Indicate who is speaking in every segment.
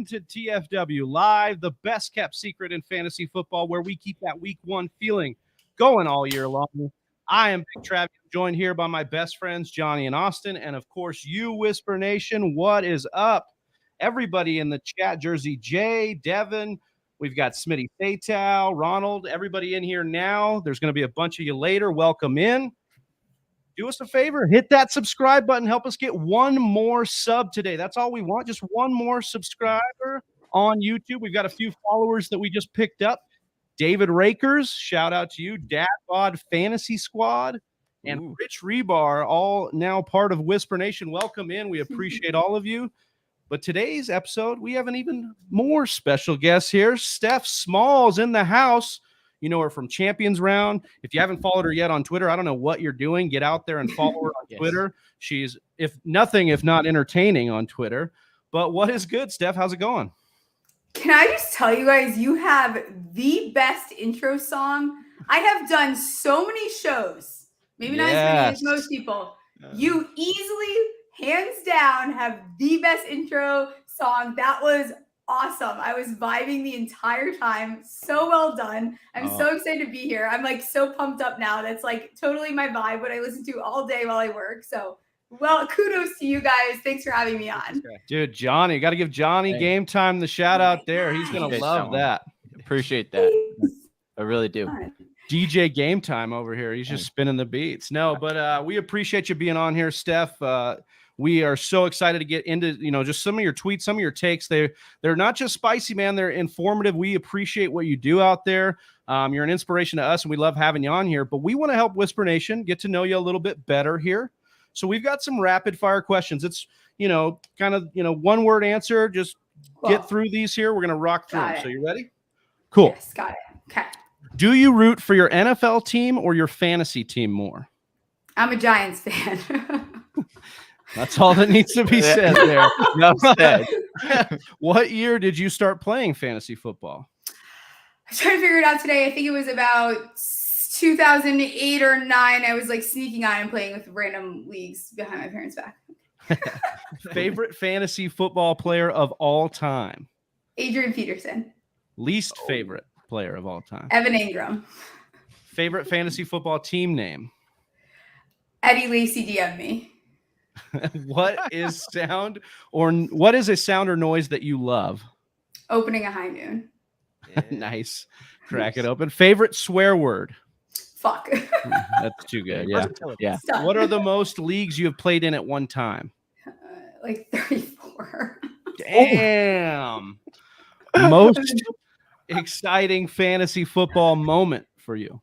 Speaker 1: to TFW Live, the best kept secret in fantasy football, where we keep that week one feeling going all year long. I am Big Travis, joined here by my best friends, Johnny and Austin, and of course, you, Whisper Nation. What is up? Everybody in the chat, Jersey J, Devin, we've got Smitty Fatal, Ronald, everybody in here now. There's going to be a bunch of you later. Welcome in. Do us a favor, hit that subscribe button. Help us get one more sub today. That's all we want, just one more subscriber on YouTube. We've got a few followers that we just picked up. David Rakers, shout out to you. Dad Bod Fantasy Squad and Rich Rebar, all now part of Whisper Nation. Welcome in. We appreciate all of you. But today's episode, we have an even more special guest here. Steph Smalls in the house. You know her from Champions Round. If you haven't followed her yet on Twitter, I don't know what you're doing. Get out there and follow her on Twitter. She's, if not entertaining on Twitter. But what is good, Steph? How's it going?
Speaker 2: Can I just tell you guys, you have the best intro song. I have done so many shows, maybe not as many as most people. You easily, hands down, have the best intro song. That was awesome. I was vibing the entire time. So well done. I'm so excited to be here. I'm like so pumped up now. That's like totally my vibe, what I listen to all day while I work. So, well, kudos to you guys. Thanks for having me on.
Speaker 1: Dude, Johnny, got to give Johnny Game Time the shout out there. He's going to love that.
Speaker 3: Appreciate that. I really do.
Speaker 1: DJ Game Time over here. He's just spinning the beats. No, but we appreciate you being on here, Steph. We are so excited to get into, just some of your tweets, some of your takes. They're not just spicy, man. They're informative. We appreciate what you do out there. You're an inspiration to us, and we love having you on here. But we want to help Whisper Nation get to know you a little bit better here. So we've got some rapid fire questions. It's, kind of, one word answer. Just get through these here. We're going to rock through them. So you ready? Cool.
Speaker 2: Yes, got it. Okay.
Speaker 1: Do you root for your NFL team or your fantasy team more?
Speaker 2: I'm a Giants fan.
Speaker 1: That's all that needs to be said there.
Speaker 3: Enough said.
Speaker 1: What year did you start playing fantasy football?
Speaker 2: I was trying to figure it out today. I think it was about 2008 or 9. I was like sneaking on and playing with random leagues behind my parents' back.
Speaker 1: Favorite fantasy football player of all time?
Speaker 2: Adrian Peterson.
Speaker 1: Least favorite player of all time?
Speaker 2: Evan Ingram.
Speaker 1: Favorite fantasy football team name?
Speaker 2: Eddie Lacy DM me.
Speaker 1: What is what is a sound or noise that you love?
Speaker 2: Opening a high noon.
Speaker 1: Nice. Crack it open. Favorite swear word?
Speaker 2: Fuck.
Speaker 1: That's too good. Yeah. Yeah.
Speaker 2: Stop.
Speaker 1: What are the most leagues you have played in at one time?
Speaker 2: Like 34.
Speaker 1: Damn. Most exciting fantasy football moment for you?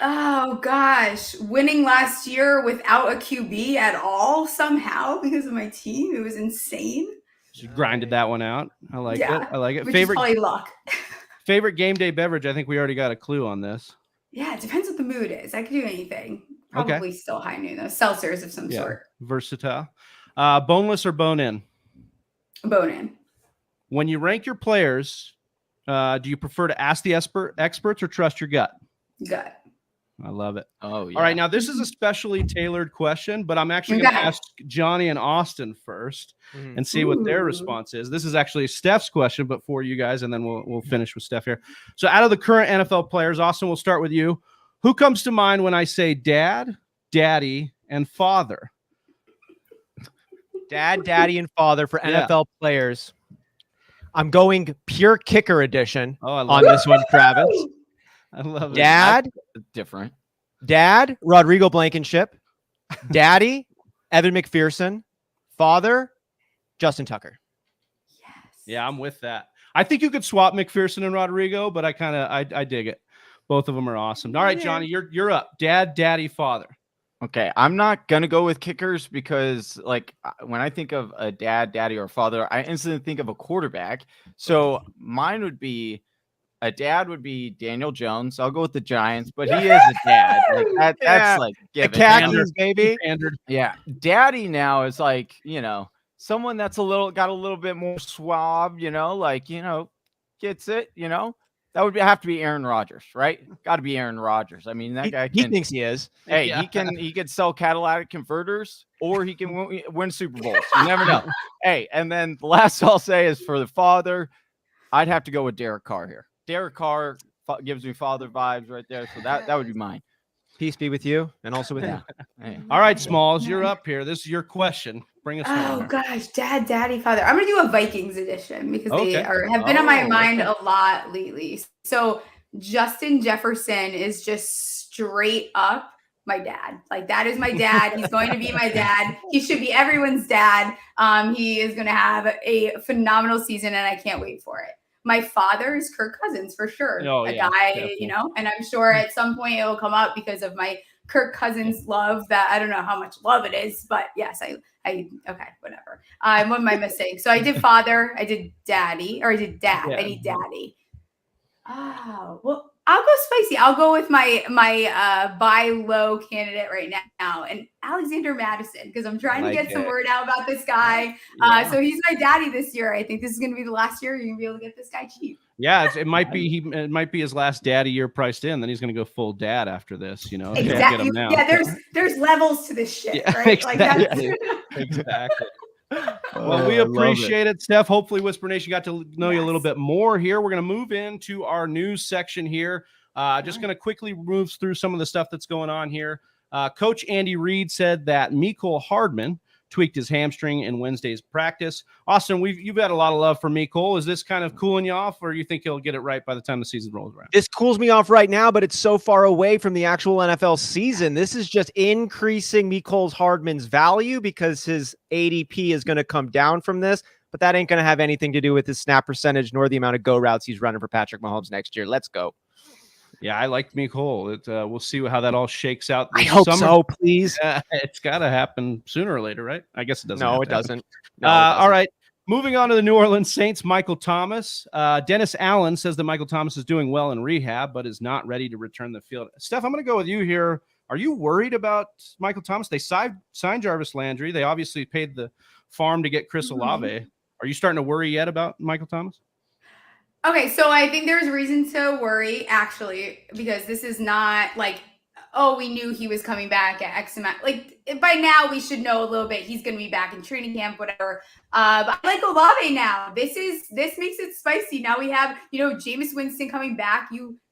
Speaker 2: Oh gosh, winning last year without a QB at all somehow because of my team. It was insane.
Speaker 1: You grinded that one out. I like it. I like it.
Speaker 2: Which is probably luck.
Speaker 1: Favorite game day beverage? I think we already got a clue on this.
Speaker 2: Yeah, it depends what the mood is. I could do anything. Probably still high noon though. Seltzers of some sort.
Speaker 1: Versatile. Boneless or bone in?
Speaker 2: Bone in.
Speaker 1: When you rank your players, do you prefer to ask the experts or trust your gut?
Speaker 2: Gut.
Speaker 1: I love it.
Speaker 3: Oh, yeah.
Speaker 1: All right. Now, this is a specially tailored question, but I'm actually going to ask Johnny and Austin first and see what their response is. This is actually Steph's question, but for you guys, and then we'll finish with Steph here. So out of the current NFL players, Austin, we'll start with you. Who comes to mind when I say dad, daddy, and father?
Speaker 4: Dad, daddy, and father for NFL players. I'm going pure kicker edition on this one, Travis.
Speaker 1: I love it.
Speaker 4: Dad,
Speaker 3: different.
Speaker 4: Dad, Rodrigo Blankenship. Daddy, Evan McPherson. Father, Justin Tucker.
Speaker 2: Yes.
Speaker 1: Yeah, I'm with that. I think you could swap McPherson and Rodrigo, but I dig it. Both of them are awesome. All right, Johnny, you're up. Dad, daddy, father.
Speaker 3: Okay, I'm not gonna go with kickers because, like, when I think of a dad, daddy, or father, I instantly think of a quarterback. So mine would be. A dad would be Daniel Jones. I'll go with the Giants, but he is a dad. Like that's like
Speaker 4: the khakis, baby.
Speaker 3: Yeah, daddy now is like someone that's got a little bit more suave. Gets it. that would have to be Aaron Rodgers, right? Got to be Aaron Rodgers. I mean, that guy
Speaker 4: he thinks he is.
Speaker 3: Hey, he can sell catalytic converters, or he can win Super Bowls. You never know. Hey, and then the last I'll say is for the father, I'd have to go with Derek Carr here. Derek Carr gives me father vibes right there, so that would be mine.
Speaker 4: Peace be with you, and also with you.
Speaker 3: Hey.
Speaker 1: All right, Smalls, you're up here. This is your question. Bring us home.
Speaker 2: Oh gosh, dad, daddy, father. I'm gonna do a Vikings edition because they have been on my mind a lot lately. So Justin Jefferson is just straight up my dad. Like, that is my dad. He's going to be my dad. He should be everyone's dad. He is going to have a phenomenal season, and I can't wait for it. My father is Kirk Cousins for sure. Guy, definitely. You know, and I'm sure at some point it will come up because of my Kirk Cousins love. That I don't know how much love it is, but yes, I okay, whatever. What am I missing? So I did father, I did daddy, or I did dad. I need daddy. Oh, well, I'll go spicy. I'll go with my buy low candidate right now, and Alexander Madison, because I'm trying to get some word out about this guy. So he's my daddy this year. I think this is going to be the last year you're going to be able to get this guy cheap.
Speaker 1: Yeah, it might be it might be his last daddy year priced in. Then he's going to go full dad after this. You know,
Speaker 2: exactly. Yeah, there's levels to this shit, right?
Speaker 1: Exactly. Like exactly. Well, we appreciate it, Steph. Hopefully, Whisper Nation got to know you a little bit more here. We're going to move into our news section here. Just going to quickly move through some of the stuff that's going on here. Coach Andy Reid said that Mecole Hardman tweaked his hamstring in Wednesday's practice. Austin, you've had a lot of love for Mecole. Is this kind of cooling you off, or you think he'll get it right by the time the season rolls around?
Speaker 4: This cools me off right now, but it's so far away from the actual NFL season. This is just increasing Mecole Hardman's value because his ADP is going to come down from this, but that ain't going to have anything to do with his snap percentage nor the amount of go routes he's running for Patrick Mahomes next year. Let's go.
Speaker 1: Yeah, I like Mecole. We'll see how that all shakes out.
Speaker 4: I hope so, please.
Speaker 1: It's got to happen sooner or later, right? I guess it doesn't.
Speaker 4: No, it doesn't.
Speaker 1: All right. Moving on to the New Orleans Saints, Michael Thomas. Dennis Allen says that Michael Thomas is doing well in rehab, but is not ready to return to the field. Steph, I'm going to go with you here. Are you worried about Michael Thomas? They signed Jarvis Landry. They obviously paid the farm to get Chris Olave. Are you starting to worry yet about Michael Thomas?
Speaker 2: Okay, so I think there's reason to worry, actually, because this is not like, oh, we knew he was coming back at X amount. Like, by now, we should know a little bit. He's going to be back in training camp, whatever. But I like Olave now. This makes it spicy. Now we have, Jameis Winston coming back.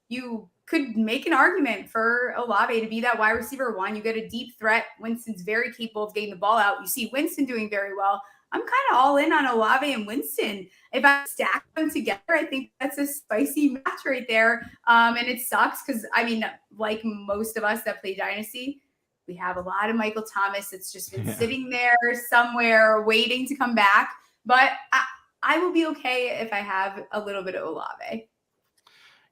Speaker 2: You could make an argument for Olave to be that wide receiver one. You get a deep threat. Winston's very capable of getting the ball out. You see Winston doing very well. I'm kind of all in on Olave and Winston. If I stack them together, I think that's a spicy match right there. And it sucks because, like most of us that play Dynasty, we have a lot of Michael Thomas that's just been sitting there somewhere waiting to come back. But I will be okay if I have a little bit of Olave.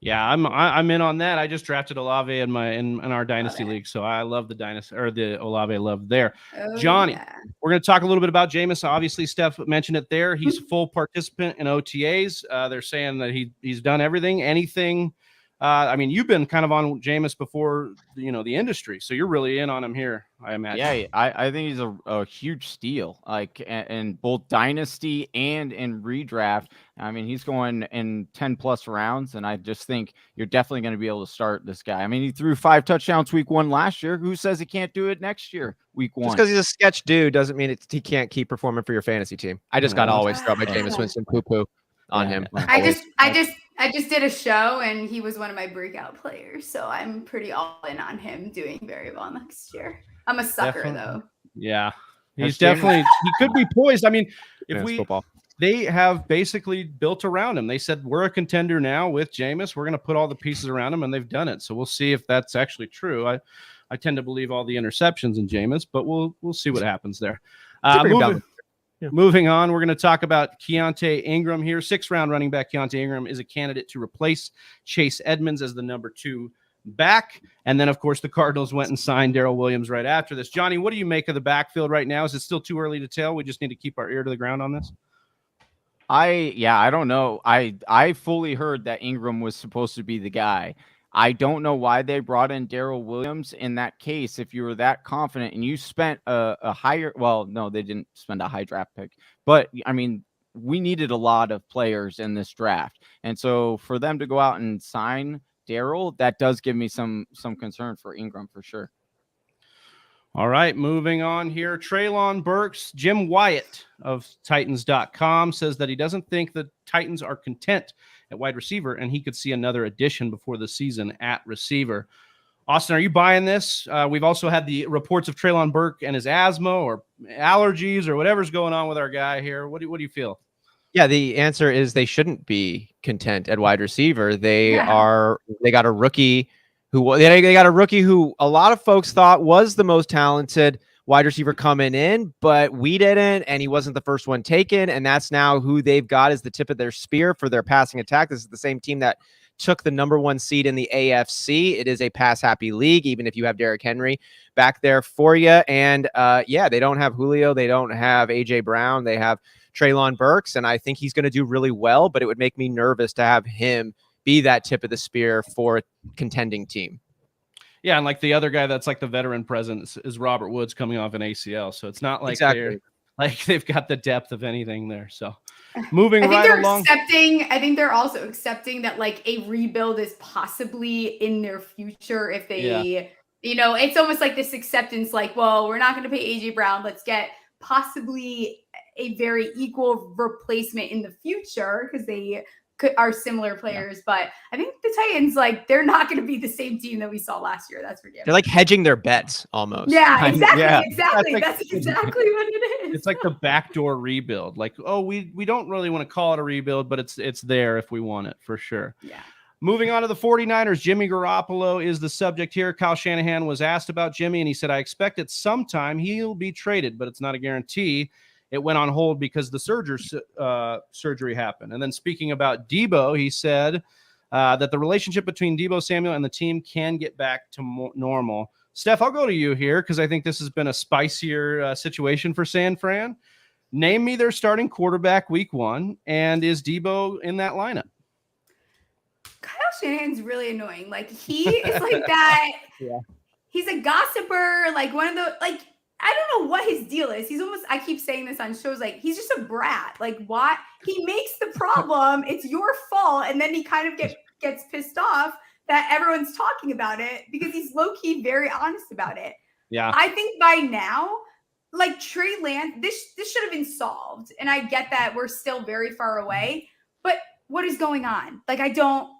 Speaker 1: Yeah, I'm in on that. I just drafted Olave in our Dynasty League, so I love the Dynasty or the Olave love there. Johnny, we're going to talk a little bit about Jameis. Obviously, Steph mentioned it there. He's a full participant in OTAs. They're saying that he's done anything. You've been kind of on Jameis before, the industry, so you're really in on him here, I imagine.
Speaker 3: Yeah, I think he's a huge steal, like in both Dynasty and in redraft. He's going in 10+ rounds, and I just think you're definitely going to be able to start this guy. He threw 5 touchdowns week 1 last year. Who says he can't do it next year, week 1?
Speaker 4: Just because he's a sketch dude doesn't mean he can't keep performing for your fantasy team. I just got to always throw my Jameis Winston poo-poo on him.
Speaker 2: I just did a show, and he was one of my breakout players, so I'm pretty all in on him doing very well next year. I'm a sucker, though.
Speaker 1: Yeah, he's definitely he could be poised. They have basically built around him. They said we're a contender now with Jameis. We're going to put all the pieces around him, and they've done it. So we'll see if that's actually true. I tend to believe all the interceptions in Jameis, but we'll see what happens there. Moving on, we're going to talk about Keontae Ingram here. 6th-round running back Keontae Ingram is a candidate to replace Chase Edmonds as the number 2 back. And then, of course, the Cardinals went and signed Darrell Williams right after this. Johnny, what do you make of the backfield right now? Is it still too early to tell? We just need to keep our ear to the ground on this?
Speaker 3: I don't know. I fully heard that Ingram was supposed to be the guy. I don't know why they brought in Darrell Williams in that case. If you were that confident and you spent a higher, well, no, they didn't spend a high draft pick, but we needed a lot of players in this draft. And so for them to go out and sign Darryl, that does give me some concern for Ingram for sure.
Speaker 1: All right, moving on here. Treylon Burks, Jim Wyatt of Titans.com says that he doesn't think the Titans are content at wide receiver, and he could see another addition before the season at receiver. Austin, are you buying this? We've also had the reports of Treylon Burke and his asthma or allergies or whatever's going on with our guy here. What do you feel?
Speaker 4: Yeah, the answer is they shouldn't be content at wide receiver. They got a rookie who a lot of folks thought was the most talented wide receiver coming in, but we didn't, and he wasn't the first one taken, and that's now who they've got as the tip of their spear for their passing attack. This is the same team that took the #1 seed in the AFC. It is a pass-happy league, even if you have Derrick Henry back there for you. And they don't have Julio. They don't have A.J. Brown. They have Treylon Burks, and I think he's going to do really well, but it would make me nervous to have him be that tip of the spear for a contending team.
Speaker 1: Yeah, and like the other guy that's like the veteran presence is Robert Woods coming off an ACL, so it's not like they've got the depth of anything there. So moving right along.
Speaker 2: I think they're also accepting that like a rebuild is possibly in their future if they, it's almost like this acceptance, like, well, we're not going to pay AJ Brown. Let's get possibly a very equal replacement in the future because they are similar players. Yeah. But I think the Titans, like, they're not going to be the same team that we saw last year. That's for damn.
Speaker 4: They're like hedging their bets almost.
Speaker 2: Yeah, exactly. That's exactly what it is.
Speaker 1: It's like the backdoor rebuild. Like, oh, we don't really want to call it a rebuild, but it's there if we want it for sure.
Speaker 2: Yeah.
Speaker 1: Moving on to the 49ers, Jimmy Garoppolo is the subject here. Kyle Shanahan was asked about Jimmy, and he said, I expect at some time he'll be traded, but it's not a guarantee. It went on hold because the surgery happened. And then speaking about Debo, he said that the relationship between Debo Samuel and the team can get back to normal. Steph, I'll go to you here because I think this has been a spicier situation for San Fran. Name me their starting quarterback week 1, and is Debo in that lineup?
Speaker 2: Kyle Shanahan's really annoying. Like, he is like that. Yeah. He's a gossiper, like one of the, like, I don't know what his deal is. He's almost, I keep saying this on shows, like, he's just a brat. Like, what? He makes the problem. It's your fault. And then he kind of gets pissed off that everyone's talking about it because he's low-key very honest about it.
Speaker 1: Yeah.
Speaker 2: I think by now, like, Trey Lance, this should have been solved. And I get that we're still very far away, but what is going on? Like, I don't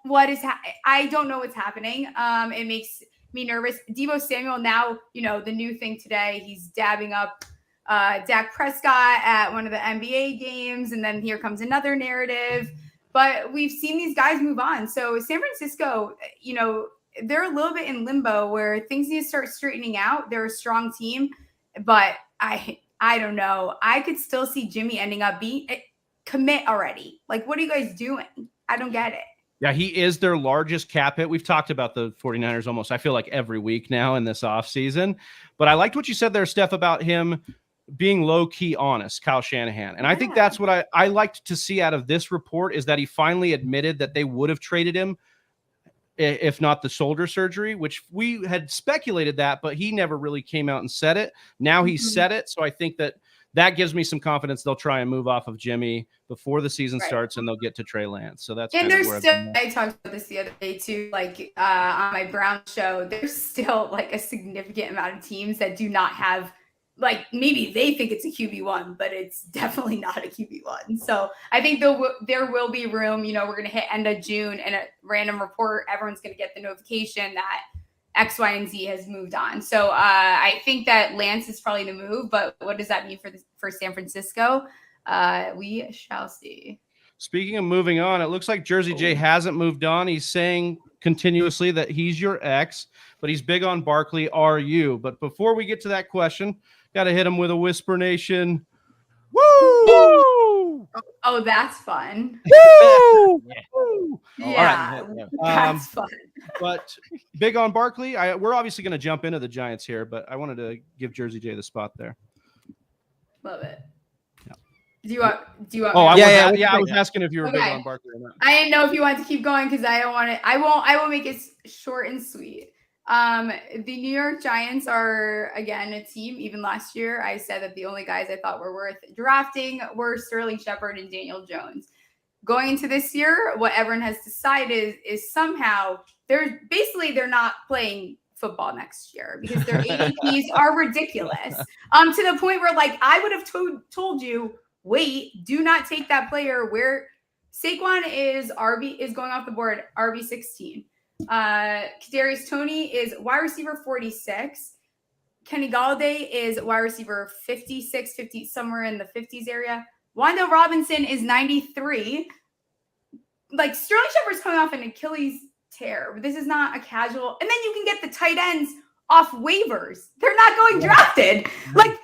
Speaker 2: know what's happening. It makes me nervous. Debo Samuel now, the new thing today, he's dabbing up Dak Prescott at one of the NBA games, and then here comes another narrative. But we've seen these guys move on. So San Francisco, they're a little bit in limbo where things need to start straightening out. They're a strong team, but I don't know. I could still see Jimmy ending up commit already. Like, what are you guys doing? I don't get it.
Speaker 1: Yeah, he is their largest cap hit. We've talked about the 49ers almost, I feel like, every week now in this offseason. But I liked what you said there, Steph, about him being low-key honest, Kyle Shanahan. And I think that's what I liked to see out of this report is that he finally admitted that they would have traded him if not the shoulder surgery, which we had speculated that, but he never really came out and said it. Now he said it, so I think that gives me some confidence they'll try and move off of Jimmy before the season starts and they'll get to Trey Lance. So that's
Speaker 2: and there's still, I talked about this the other day too, like on my Brown show, there's still like a significant amount of teams that do not have, like, maybe they think it's a QB1, but it's definitely not a QB1. So I think there will be room. We're going to hit end of June and a random report, everyone's going to get the notification that X, Y, and Z has moved on. So I think that Lance is probably the move, but what does that mean for San Francisco? We shall see.
Speaker 1: Speaking of moving on, it looks like Jersey J hasn't moved on. He's saying continuously that he's your ex, but he's big on Barkley. Are you? But before we get to that question, got to hit him with a Whisper Nation. Woo!
Speaker 2: Oh, that's fun.
Speaker 1: Woo!
Speaker 2: Yeah, that's fun.
Speaker 1: But big on Barkley. We're obviously going to jump into the Giants here, but I wanted to give Jersey J the spot there.
Speaker 2: Love it.
Speaker 1: Yeah.
Speaker 2: Do you want?
Speaker 1: Oh, I was asking if you were big on Barkley or not.
Speaker 2: I didn't know if you wanted to keep going because I don't want it. I won't make it short and sweet. The New York Giants are, again, a team. Even last year, I said that the only guys I thought were worth drafting were Sterling Shepard and Daniel Jones. Going into this year, what everyone has decided is somehow they're not playing football next year because their ADPs are ridiculous. To the point where, like, I would have told you, wait, do not take that player where Saquon is going off the board, RB 16. Kadarius Toney is wide receiver 46. Kenny Galladay is wide receiver 56, 50, somewhere in the 50s area. Wan'Dale Robinson is 93. Like, Sterling Shepard's coming off an Achilles tear. This is not a casual. And then you can get the tight ends off waivers. They're not going drafted. Like,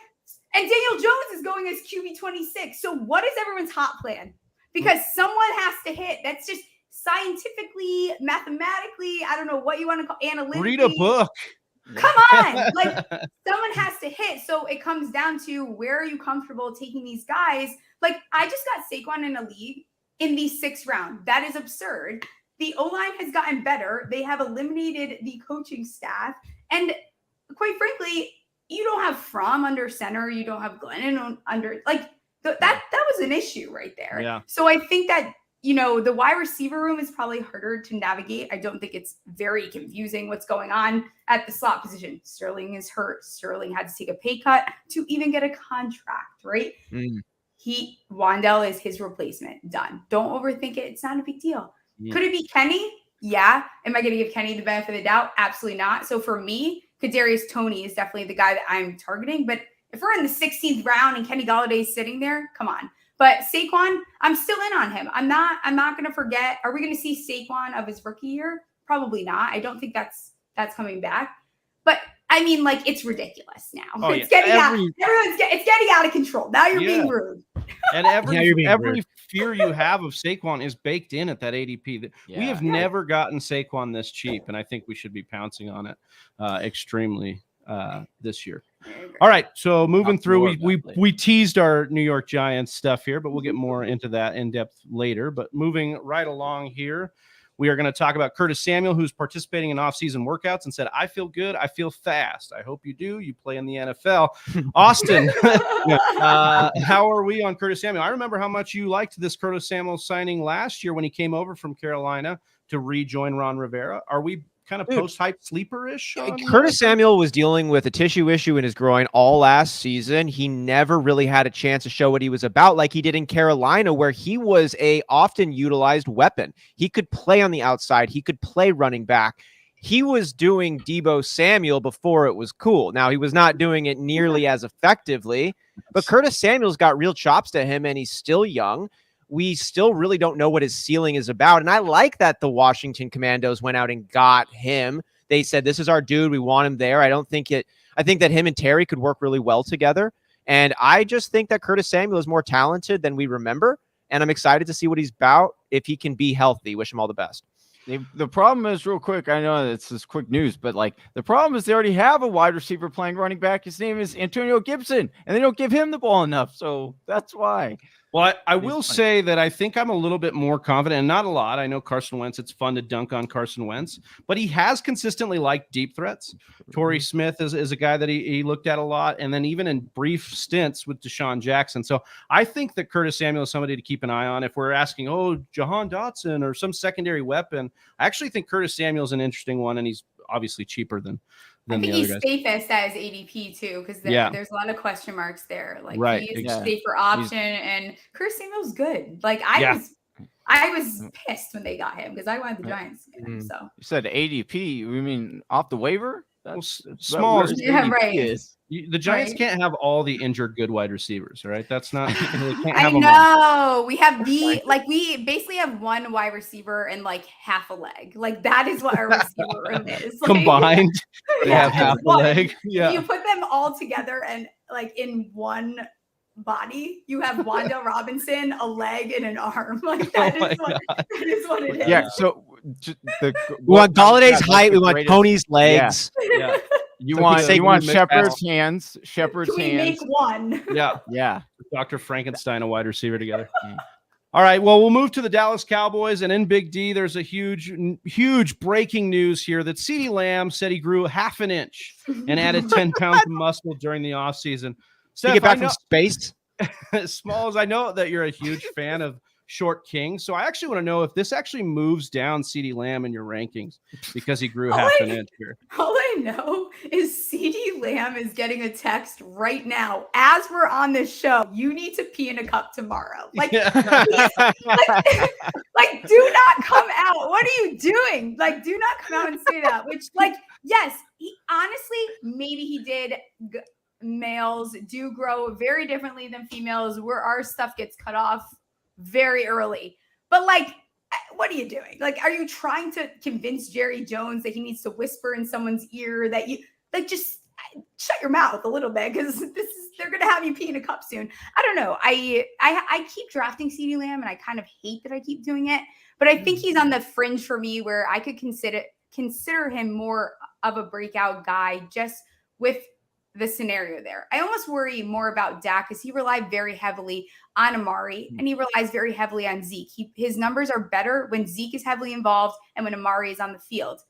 Speaker 2: and Daniel Jones is going as QB 26. So what is everyone's hot plan? Because someone has to hit. That's just scientifically, mathematically, I don't know what you want to call, analytically.
Speaker 1: Read a book.
Speaker 2: Come on. Like, someone has to hit. So it comes down to, where are you comfortable taking these guys? Like, I just got Saquon in a league in the 6th round. That is absurd. The O-line has gotten better. They have eliminated the coaching staff. And quite frankly, you don't have Fromm under center. You don't have Glennon under, like, that was an issue right there.
Speaker 1: Yeah.
Speaker 2: So I think that, the wide receiver room is probably harder to navigate. I don't think it's very confusing what's going on at the slot position. Sterling is hurt. Sterling had to take a pay cut to even get a contract, right? Wan'Dale is his replacement. Done. Don't overthink it. It's not a big deal. Could it be Kenny? Yeah. Am I going to give Kenny the benefit of the doubt? Absolutely not. So for me, Kadarius Toney is definitely the guy that I'm targeting. But if we're in the 16th round and Kenny Galladay is sitting there, come on. But Saquon, I'm still in on him. I'm not going to forget. Are we going to see Saquon of his rookie year? Probably not. I don't think that's coming back. But I mean, like, it's ridiculous now.
Speaker 1: Oh,
Speaker 2: it's getting out of control. Now you're being rude.
Speaker 1: And every fear you have of Saquon is baked in at that ADP. We have never gotten Saquon this cheap, and I think we should be pouncing on it extremely this year. All right, so moving through, we teased our New York Giants stuff here, but we'll get more into that in depth later. But moving right along here, we are going to talk about Curtis Samuel, who's participating in off-season workouts and said, I feel good. I feel fast. I hope you do. You play in the NFL. Austin, how are we on Curtis Samuel? I remember how much you liked this Curtis Samuel signing last year when he came over from Carolina to rejoin Ron Rivera. Are we kind of post-hype sleeper-ish?
Speaker 4: Curtis Samuel was dealing with a tissue issue in his groin all last season. He never really had a chance to show what he was about like he did in Carolina, where he was a often utilized weapon. He could play on the outside. He could play running back. He was doing Deebo Samuel before it was cool. Now, he was not doing it nearly as effectively, but Curtis Samuel's got real chops to him, and he's still young. We still really don't know what his ceiling is about. And I like that the Washington Commandos went out and got him. They said, this is our dude. We want him there. I think that him and Terry could work really well together. And I just think that Curtis Samuel is more talented than we remember. And I'm excited to see what he's about if he can be healthy. Wish him all the best.
Speaker 3: The problem is, real quick, I know it's this quick news, but like the problem is they already have a wide receiver playing running back. His name is Antonio Gibson, and they don't give him the ball enough. So that's why.
Speaker 1: Well, I will say that I think I'm a little bit more confident, and not a lot. I know Carson Wentz, it's fun to dunk on Carson Wentz, but he has consistently liked deep threats. Torrey Smith is a guy that he looked at a lot, and then even in brief stints with Deshaun Jackson. So I think that Curtis Samuel is somebody to keep an eye on. If we're asking, Jahan Dotson or some secondary weapon, I actually think Curtis Samuel is an interesting one, and he's obviously cheaper than
Speaker 2: I think
Speaker 1: the
Speaker 2: he's
Speaker 1: other guys.
Speaker 2: safest as ADP too, because there's a lot of question marks there. Like, he's a safer option, and Curtis Samuel's good. Like, I was pissed when they got him because I wanted the Giants to get him. So
Speaker 3: you said ADP, you mean off the waiver?
Speaker 1: That's small. The Giants
Speaker 2: right.
Speaker 1: can't have all the injured good wide receivers, right? That's not. They can't
Speaker 2: I
Speaker 1: have them
Speaker 2: know
Speaker 1: all.
Speaker 2: we have we basically have one wide receiver and like half a leg. Like, that is what our receiver room is. Like,
Speaker 1: Combined, they have half a leg. Yeah,
Speaker 2: you put them all together and like in one body, you have Wan'Dale Robinson, a leg and an arm. Like, that is what it is.
Speaker 3: Yeah. So
Speaker 4: we want Galladay's height. We want Tony's legs.
Speaker 1: Yeah.
Speaker 3: You want Shepard's hands. Shepard's
Speaker 2: Can we
Speaker 3: hands.
Speaker 2: make one?
Speaker 1: Yeah.
Speaker 3: Yeah.
Speaker 1: Dr. Frankenstein, a wide receiver together. All right, well, we'll move to the Dallas Cowboys, and in Big D, there's a huge breaking news here that CeeDee Lamb said he grew half an inch and added 10 pounds of muscle during the offseason.
Speaker 4: Steph, get back from space?
Speaker 1: As small as I know that you're a huge fan of short kings, so I actually want to know if this actually moves down CeeDee Lamb in your rankings because he grew half an inch here.
Speaker 2: All I know is CeeDee Lamb is getting a text right now as we're on this show. You need to pee in a cup tomorrow. Like, like, do not come out. What are you doing? Like, do not come out and say that. Which, like, yes, honestly, maybe he did. Males do grow very differently than females, where our stuff gets cut off very early. But like, what are you doing? Like, are you trying to convince Jerry Jones that he needs to whisper in someone's ear that you like, just shut your mouth a little bit, because they're gonna have you pee in a cup soon. I don't know. I keep drafting CeeDee Lamb, and I kind of hate that I keep doing it, but I think he's on the fringe for me where I could consider him more of a breakout guy just with the scenario there. I almost worry more about Dak, because he relied very heavily on Amari, and he relies very heavily on Zeke. His numbers are better when Zeke is heavily involved and when Amari is on the field.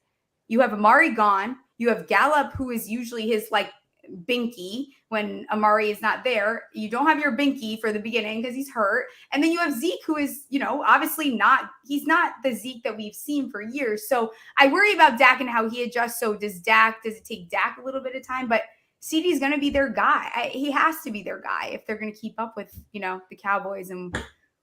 Speaker 2: You have Amari gone. You have Gallup, who is usually his like binky when Amari is not there. You don't have your binky for the beginning because he's hurt. And then you have Zeke, who is, obviously he's not the Zeke that we've seen for years. So I worry about Dak and how he adjusts. So does it take Dak a little bit of time? But CeeDee is going to be their guy. He has to be their guy if they're going to keep up with, the Cowboys and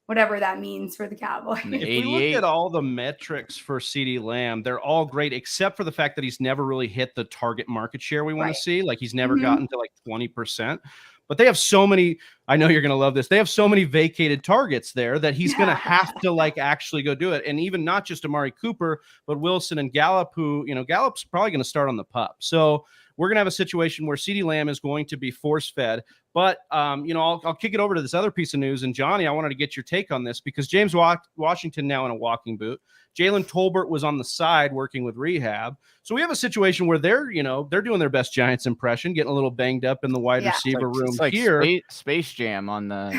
Speaker 2: whatever that means for the Cowboys.
Speaker 1: If we look at all the metrics for CeeDee Lamb, they're all great, except for the fact that he's never really hit the target market share we want to see. Like, he's never gotten to like 20%. But they have so many, I know you're going to love this, they have so many vacated targets there that he's going to have to like actually go do it. And even not just Amari Cooper, but Wilson and Gallup, who, Gallup's probably going to start on the pup. So we're going to have a situation where CeeDee Lamb is going to be force-fed. But, I'll kick it over to this other piece of news. And, Johnny, I wanted to get your take on this because James Washington now in a walking boot. Jalen Tolbert was on the side working with rehab. So we have a situation where they're doing their best Giants impression, getting a little banged up in the wide receiver room
Speaker 3: it's like
Speaker 1: here.
Speaker 3: Space Jam on the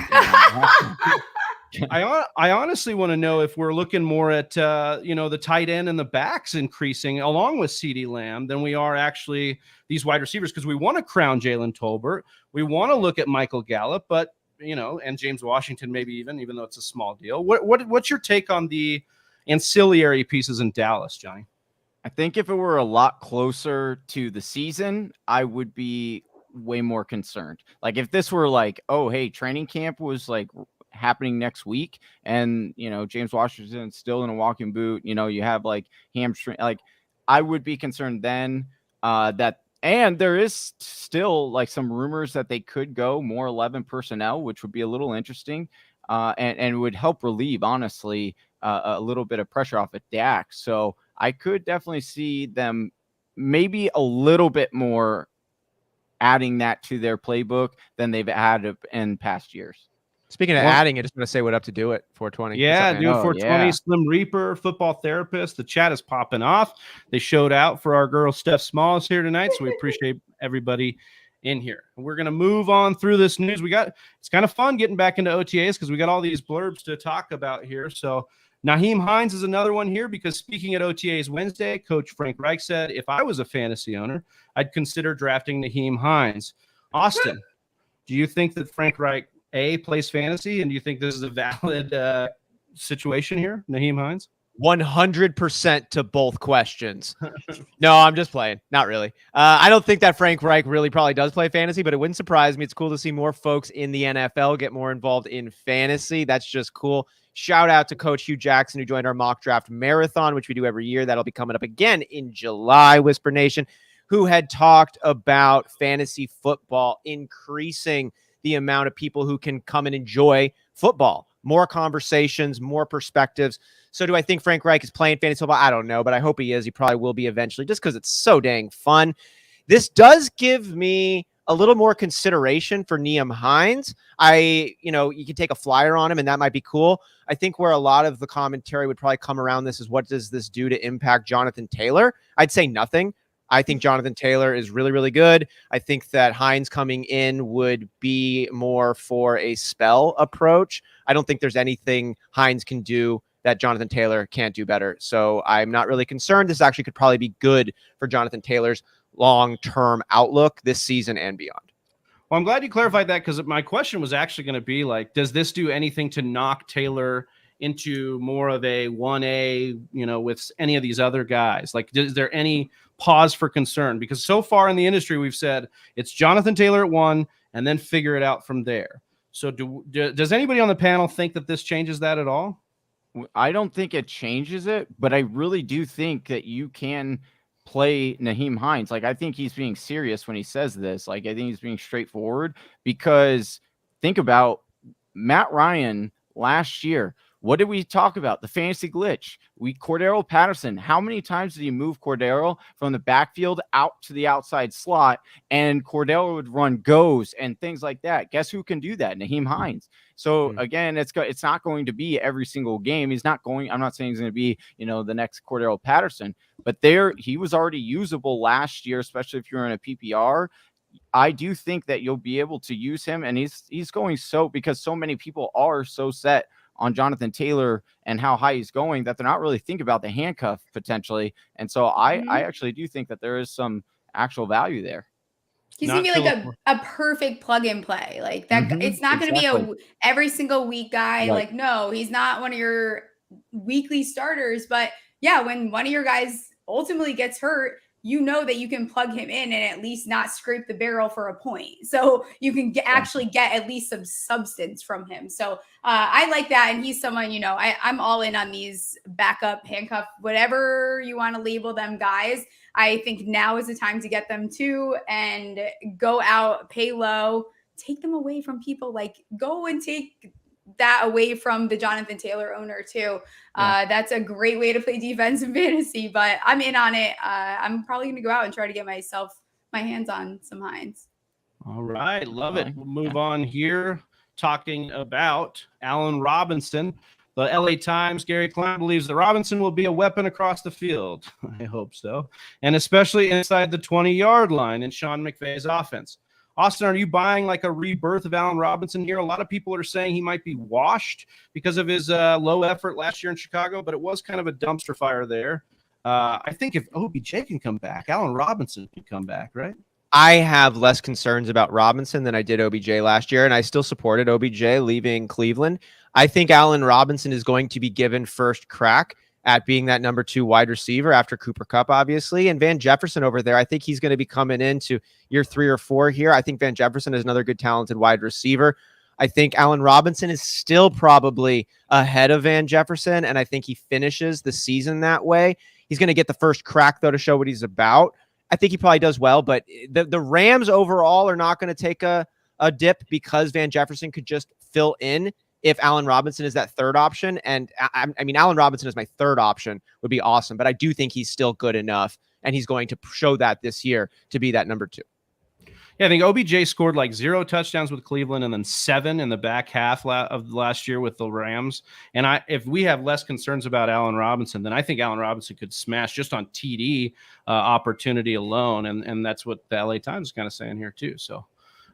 Speaker 1: I honestly want to know if we're looking more at the tight end and the backs increasing along with CeeDee Lamb than we are actually these wide receivers, because we want to crown Jalen Tolbert. We want to look at Michael Gallup, but and James Washington maybe even though it's a small deal. What's your take on the ancillary pieces in Dallas, Johnny?
Speaker 3: I think if it were a lot closer to the season, I would be way more concerned. Like if this were like, oh, hey, training camp was like happening next week and James Washington's still in a walking boot, you have like hamstring, like I would be concerned then and there is still like some rumors that they could go more 11 personnel, which would be a little interesting and would help relieve honestly a little bit of pressure off of Dak. So I could definitely see them maybe a little bit more adding that to their playbook than they've added in past years.
Speaker 4: Speaking of adding, I just want to say what up to do it 420.
Speaker 1: Yeah, do 420. Slim Reaper, football therapist. The chat is popping off. They showed out for our girl Steph Smalls here tonight, so we appreciate everybody in here. We're going to move on through this news. It's kind of fun getting back into OTAs because we got all these blurbs to talk about here. So Nyheim Hines is another one here because speaking at OTAs Wednesday, Coach Frank Reich said, if I was a fantasy owner, I'd consider drafting Nyheim Hines. Austin, do you think that Frank Reich plays fantasy, and do you think this is a valid situation here, Nyheim Hines?
Speaker 4: 100% to both questions. No, I'm just playing. Not really. I don't think that Frank Reich really probably does play fantasy, but it wouldn't surprise me. It's cool to see more folks in the NFL get more involved in fantasy. That's just cool. Shout out to Coach Hugh Jackson, who joined our mock draft marathon, which we do every year. That'll be coming up again in July, Whisper Nation, who had talked about fantasy football increasing the amount of people who can come and enjoy football. More conversations, more perspectives. So do I think Frank Reich is playing fantasy football? I don't know, but I hope he is. He probably will be eventually just because it's so dang fun. This does give me a little more consideration for Nyheim Hines. You can take a flyer on him and that might be cool. I think where a lot of the commentary would probably come around this is what does this do to impact Jonathan Taylor? I'd say nothing. I think Jonathan Taylor is really, really good. I think that Hines coming in would be more for a spell approach. I don't think there's anything Hines can do that Jonathan Taylor can't do better. So I'm not really concerned. This actually could probably be good for Jonathan Taylor's long-term outlook this season and beyond.
Speaker 1: Well, I'm glad you clarified that, because my question was actually going to be like, does this do anything to knock Taylor into more of a 1A, with any of these other guys? Like, is there any pause for concern? Because so far in the industry, we've said it's Jonathan Taylor at 1 and then figure it out from there. So does anybody on the panel think that this changes that at all?
Speaker 3: I don't think it changes it, but I really do think that you can play Nyheim Hines. Like, I think he's being serious when he says this. Like, I think he's being straightforward, because think about Matt Ryan last year. What did we talk about? The fantasy glitch. Cordero Patterson. How many times did he move Cordero from the backfield out to the outside slot, and Cordero would run goes and things like that? Guess who can do that? Nyheim Hines. So again, it's not going to be every single game. I'm not saying he's going to be, the next Cordero Patterson, but he was already usable last year, especially if you're in a PPR. I do think that you'll be able to use him, and he's going because so many people are so set on Jonathan Taylor and how high he's going that they're not really thinking about the handcuff potentially. And so I actually do think that there is some actual value there.
Speaker 2: He's gonna be like a perfect plug and play. Like that. It's not gonna be a every single week guy. Right. Like, no, he's not one of your weekly starters. But yeah, when one of your guys ultimately gets hurt, you know that you can plug him in and at least not scrape the barrel for a point. So you can actually get at least some substance from him. So I like that. And he's someone, I'm all in on these backup, handcuff, whatever you want to label them guys. I think now is the time to get them too, and go out, pay low, take them away from people. Like, go and take that away from the Jonathan Taylor owner too. That's a great way to play defense in fantasy, but I'm in on it. I'm probably going to go out and try to get my hands on some Hines.
Speaker 1: All right. Love it. We'll move on here, talking about Allen Robinson. The LA Times, Gary Klein believes that Robinson will be a weapon across the field. I hope so. And especially inside the 20-yard line in Sean McVay's offense. Austin, are you buying like a rebirth of Allen Robinson here? A lot of people are saying he might be washed because of his low effort last year in Chicago, but it was kind of a dumpster fire there. I think if OBJ can come back, Allen Robinson can come back, right?
Speaker 4: I have less concerns about Robinson than I did OBJ last year, and I still supported OBJ leaving Cleveland. I think Allen Robinson is going to be given first crack at being that number 2 wide receiver after Cooper Kupp, obviously. And Van Jefferson over there, I think he's going to be coming into year 3 or 4 here. I think Van Jefferson is another good, talented wide receiver. I think Allen Robinson is still probably ahead of Van Jefferson, and I think he finishes the season that way. He's going to get the first crack, though, to show what he's about. I think he probably does well, but the Rams overall are not going to take a dip because Van Jefferson could just fill in if Allen Robinson is that third option. And I mean, Allen Robinson is my third option would be awesome, but I do think he's still good enough, and he's going to show that this year to be that number 2.
Speaker 1: Yeah, I think OBJ scored like 0 touchdowns with Cleveland and then 7 in the back half of last year with the Rams. And if we have less concerns about Allen Robinson, then I think Allen Robinson could smash just on TD opportunity alone. And that's what the LA Times is kind of saying here too. So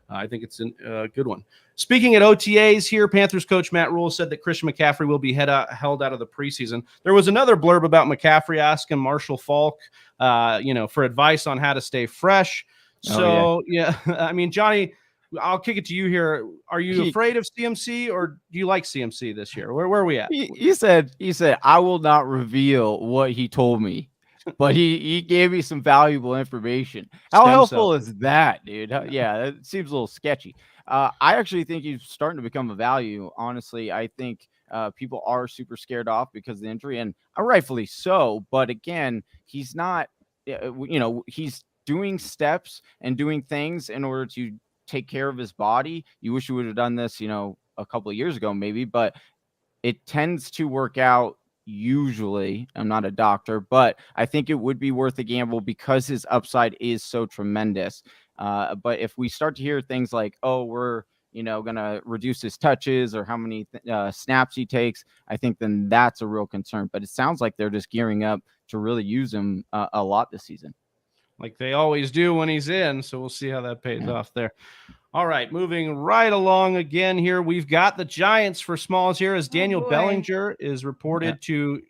Speaker 1: I think it's a good one. Speaking at OTAs here, Panthers coach Matt Rule said that Christian McCaffrey will be held out of the preseason. There was another blurb about McCaffrey asking Marshall Faulk, for advice on how to stay fresh. So, yeah, I mean, Johnny, I'll kick it to you here. Are you afraid of CMC, or do you like CMC this year? Where are we at?
Speaker 3: He said, I will not reveal what he told me, but he gave me some valuable information. How helpful is that, dude? Yeah, it seems a little sketchy. I actually think he's starting to become a value. Honestly, I think people are super scared off because of the injury, and rightfully so. But again, he's not, he's doing steps and doing things in order to take care of his body. You wish you would have done this, a couple of years ago, maybe, but it tends to work out usually. I'm not a doctor, but I think it would be worth a gamble because his upside is so tremendous. But if we start to hear things like, oh, we're, going to reduce his touches or how many snaps he takes, I think then that's a real concern. But it sounds like they're just gearing up to really use him a lot this season.
Speaker 1: like they always do when he's in. So we'll see how that pays off there. All right, moving right along again here. We've got the Giants for Smalls here as Daniel Bellinger is reported to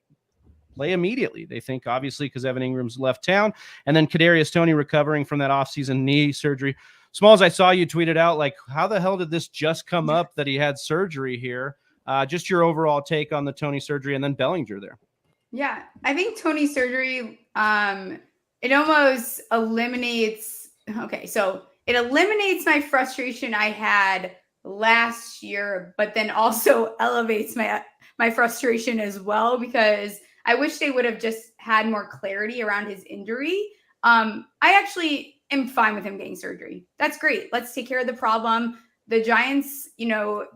Speaker 1: play immediately. They think, obviously, because Evan Ingram's left town. And then Kadarius Toney recovering from that offseason knee surgery. Smalls, I saw you tweeted out, like, how the hell did this just come up that he had surgery here? Just your overall take on the Toney surgery and then Bellinger there.
Speaker 2: Yeah, I think Toney's surgery, it almost eliminates. Okay, so it eliminates my frustration I had last year, but then also elevates my frustration as well, because I wish they would have just had more clarity around his injury. I actually am fine with him getting surgery. That's great. Let's take care of the problem. The Giants,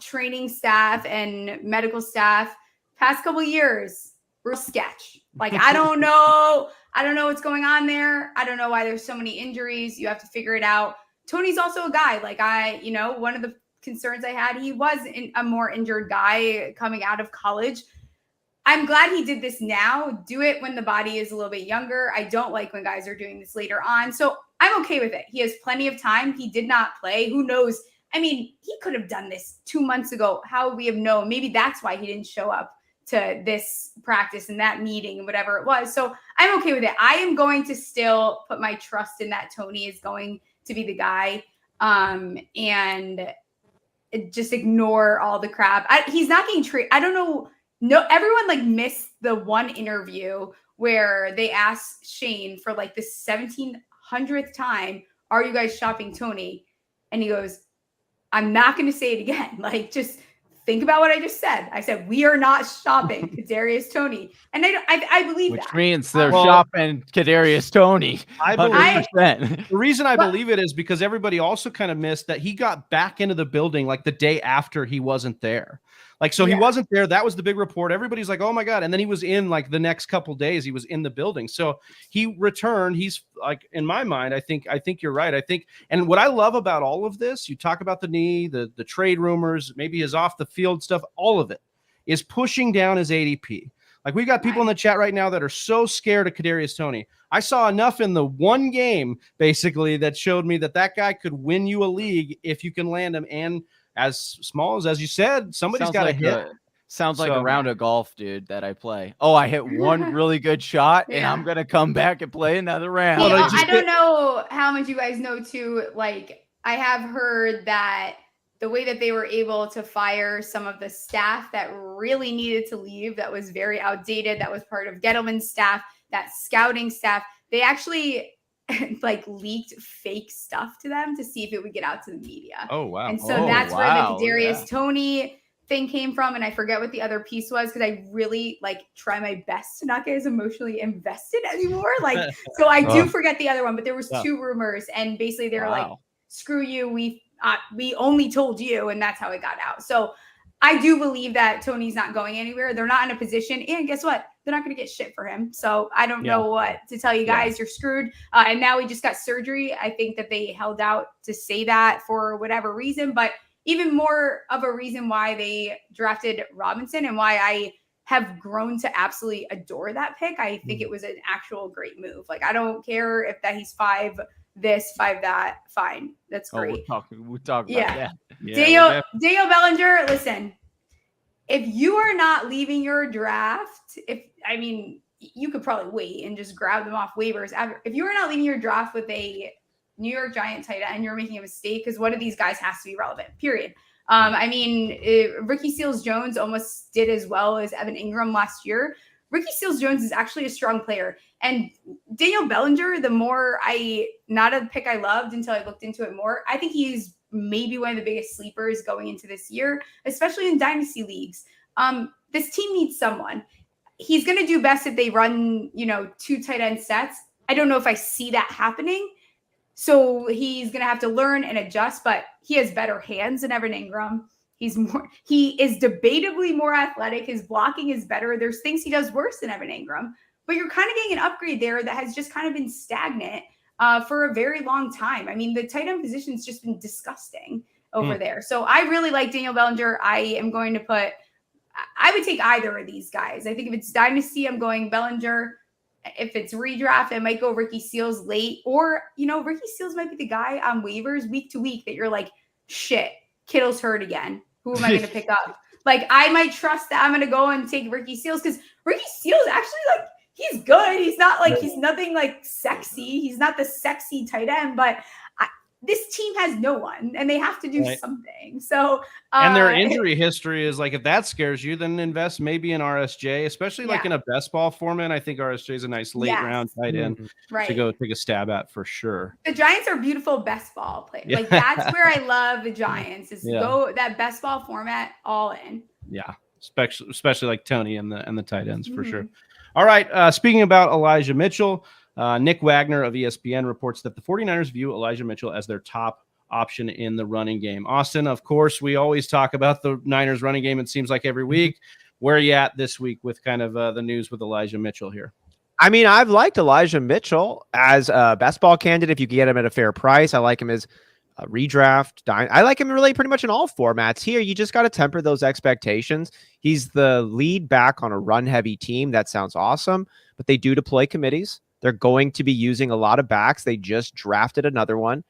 Speaker 2: training staff and medical staff, past couple years, real sketch. Like, I don't know what's going on there. I don't know why there's so many injuries. You have to figure it out. Toney's also a guy. Like, one of the concerns I had, he was a more injured guy coming out of college. I'm glad he did this now. Do it when the body is a little bit younger. I don't like when guys are doing this later on. So I'm okay with it. He has plenty of time. He did not play. Who knows? I mean, he could have done this 2 months ago. How would we have known? Maybe that's why he didn't show up to this practice and that meeting and whatever it was. So I'm okay with it. I am going to still put my trust in that Toney is going to be the guy, and just ignore all the crap. He's not getting traded. I don't know. No, everyone missed the one interview where they asked Shane for the 1700th time, "Are you guys shopping Toney?" And he goes, "I'm not going to say it again. Just think about what I just said." I said, "We are not shopping Kadarius Toney," and I believe that.
Speaker 3: Which means they're shopping Kadarius Toney. 100%.
Speaker 1: The reason I believe it is because everybody also kind of missed that he got back into the building the day after he wasn't there. He wasn't there. That was the big report. Everybody's like, "Oh my God." And then he was in the next couple days, he was in the building. So he returned. He's in my mind, I think you're right. And what I love about all of this, you talk about the knee, the trade rumors, maybe his off the field stuff, all of it is pushing down his ADP. We've got people in the chat right now that are so scared of Kadarius Toney. I saw enough in the one game, basically, that showed me that guy could win you a league if you can land him. And as small as you said, somebody's got to hit.
Speaker 3: Sounds like a round of golf, dude, that I play. Oh, I hit one really good shot, and I'm going to come back and play another round.
Speaker 2: I don't know how much you guys know, too. I have heard that the way that they were able to fire some of the staff that really needed to leave, that was very outdated, that was part of Gettleman's staff, that scouting staff, they actually leaked fake stuff to them to see if it would get out to the media.
Speaker 1: Oh, wow.
Speaker 2: And so that's where the Kadarius Toney thing came from. And I forget what the other piece was, because I really try my best to not get as emotionally invested anymore. So I do forget the other one, but there was 2 rumors, and basically they were "Screw you. We only told you," and that's how it got out. So I do believe that Toney's not going anywhere. They're not in a position, and guess what? They're not going to get shit for him. So I don't know what to tell you guys. You're screwed. And now he just got surgery. I think that they held out to say that for whatever reason, but even more of a reason why they drafted Robinson and why I have grown to absolutely adore that pick. I think it was an actual great move. I don't care if that he's 5 this, 5 that, fine. That's great.
Speaker 3: We'll talk about that.
Speaker 2: Yeah, Daniel Bellinger, listen, if you are not leaving your draft, you could probably wait and just grab them off waivers. If you are not leaving your draft with a New York Giant tight end, you're making a mistake, because one of these guys has to be relevant, period. Ricky Seals-Jones almost did as well as Evan Ingram last year. Ricky Seals-Jones is actually a strong player. And Daniel Bellinger, not a pick I loved until I looked into it more. I think he's maybe one of the biggest sleepers going into this year, especially in dynasty leagues. This team needs someone. He's going to do best if they run, 2 tight end sets. I don't know if I see that happening. So he's going to have to learn and adjust, but he has better hands than Evan Ingram. He is debatably more athletic. His blocking is better. There's things he does worse than Evan Ingram, but you're kind of getting an upgrade there that has just kind of been stagnant for a very long time. The tight end position's just been disgusting over there. So I really like Daniel Bellinger. I would take either of these guys. I think if it's dynasty, I'm going Bellinger. if it's redraft, I might go Ricky Seals late, or Ricky Seals might be the guy on waivers week to week that you're like, shit, Kittle's hurt again. Who am I going to pick up? Like, I might trust that I'm going to go and take Ricky Seals, because Ricky Seals actually, like, he's good. He's not like, he's nothing like sexy. He's not the sexy tight end, but this team has no one, and they have to do something. So,
Speaker 1: and their injury history is like, if that scares you, then invest maybe in RSJ, especially like in a best ball format. I think RSJ is a nice late round tight end to go take a stab at for sure.
Speaker 2: The Giants are beautiful best ball players. Like, that's where I love the Giants, is go that best ball format all in.
Speaker 1: Yeah, especially like Tony and the tight ends for sure. All right, speaking about Elijah Mitchell, Nick Wagner of ESPN reports that the 49ers view Elijah Mitchell as their top option in the running game. Austin, of course, we always talk about the Niners running game, it seems like every week. Where are you at this week with kind of the news with Elijah Mitchell here?
Speaker 4: I mean, I've liked Elijah Mitchell as a best ball candidate if you can get him at a fair price. I like him as a redraft. I like him really pretty much in all formats. Here, you just got to temper those expectations. He's the lead back on a run-heavy team. That sounds awesome, but they do deploy committees. They're going to be using a lot of backs. They just drafted another one.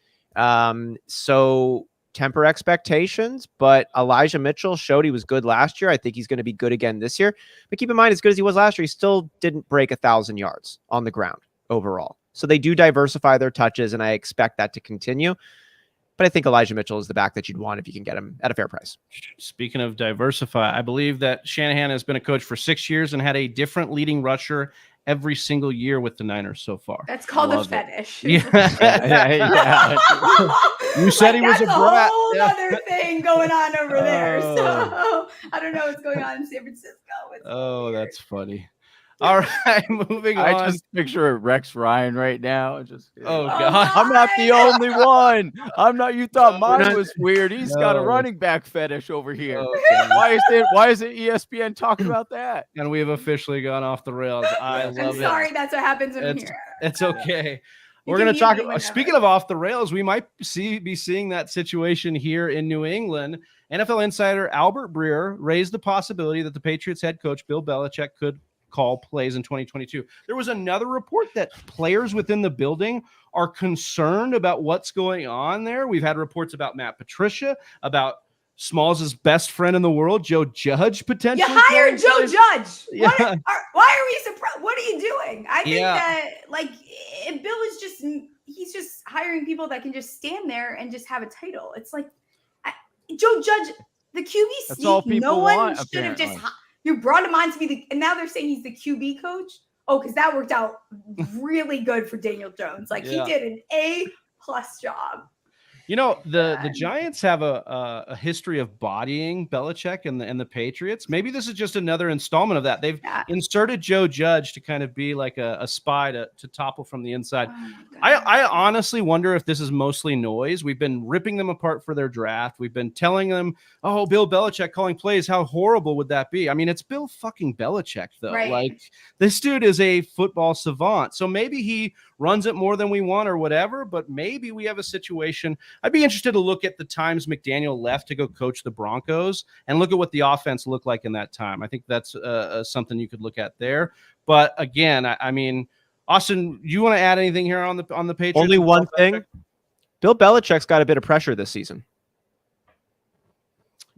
Speaker 4: So temper expectations, but Elijah Mitchell showed he was good last year. I think he's going to be good again this year. But keep in mind, as good as he was last year, he still didn't break 1,000 yards on the ground overall. So they do diversify their touches, and I expect that to continue. But I think Elijah Mitchell is the back that you'd want if you can get him at a fair price.
Speaker 1: Speaking of diversify, I believe that Shanahan has been a coach for 6 years and had a different leading rusher every single year with the Niners so far.
Speaker 2: That's called a fetish.
Speaker 1: Yeah. You said he was a brat.
Speaker 2: That's a whole other thing going on over there. So I don't know what's going on in San Francisco. It's
Speaker 1: that's funny. All right, moving on.
Speaker 3: I just picture Rex Ryan right now.
Speaker 1: God.
Speaker 3: I'm not the only one. I'm not. You thought mine was weird. He's got a running back fetish over here.
Speaker 1: Okay.
Speaker 3: Why is it ESPN talking about that?
Speaker 1: And we have officially gone off the rails. I'm
Speaker 2: sorry, that's what happens when I'm here.
Speaker 1: It's okay. We're going to talk. Speaking of off the rails, we might be seeing that situation here in New England. NFL insider Albert Breer raised the possibility that the Patriots head coach Bill Belichick could call plays in 2022. There was another report that players within the building are concerned about what's going on there. We've had reports about Matt Patricia, about Smalls' best friend in the world, Joe Judge, potentially.
Speaker 2: You hired Joe Judge.
Speaker 1: Yeah.
Speaker 2: Why are we surprised? What are you doing? I think that, like, Bill is he's just hiring people that can just stand there and just have a title. It's like, Joe Judge, the QB sneak, no one should have just... You brought him on to be and now they're saying he's the QB coach. Oh, because that worked out really good for Daniel Jones. Like, he did an A+ job.
Speaker 1: You know, the Giants have a history of bodying Belichick and the Patriots. Maybe this is just another installment of that. They've inserted Joe Judge to kind of be like a spy to topple from the inside. I honestly wonder if this is mostly noise. We've been ripping them apart for their draft. We've been telling them, oh, Bill Belichick calling plays. How horrible would that be? I mean, it's Bill fucking Belichick, though.
Speaker 2: Right.
Speaker 1: Like, this dude is a football savant. So maybe he runs it more than we want or whatever, but maybe we have a situation. I'd be interested to look at the times McDaniel left to go coach the Broncos and look at what the offense looked like in that time. I think that's something you could look at there. But again, I mean, Austin, you want to add anything here on the Patriots?
Speaker 4: Only one thing. Bill Belichick's got a bit of pressure this season.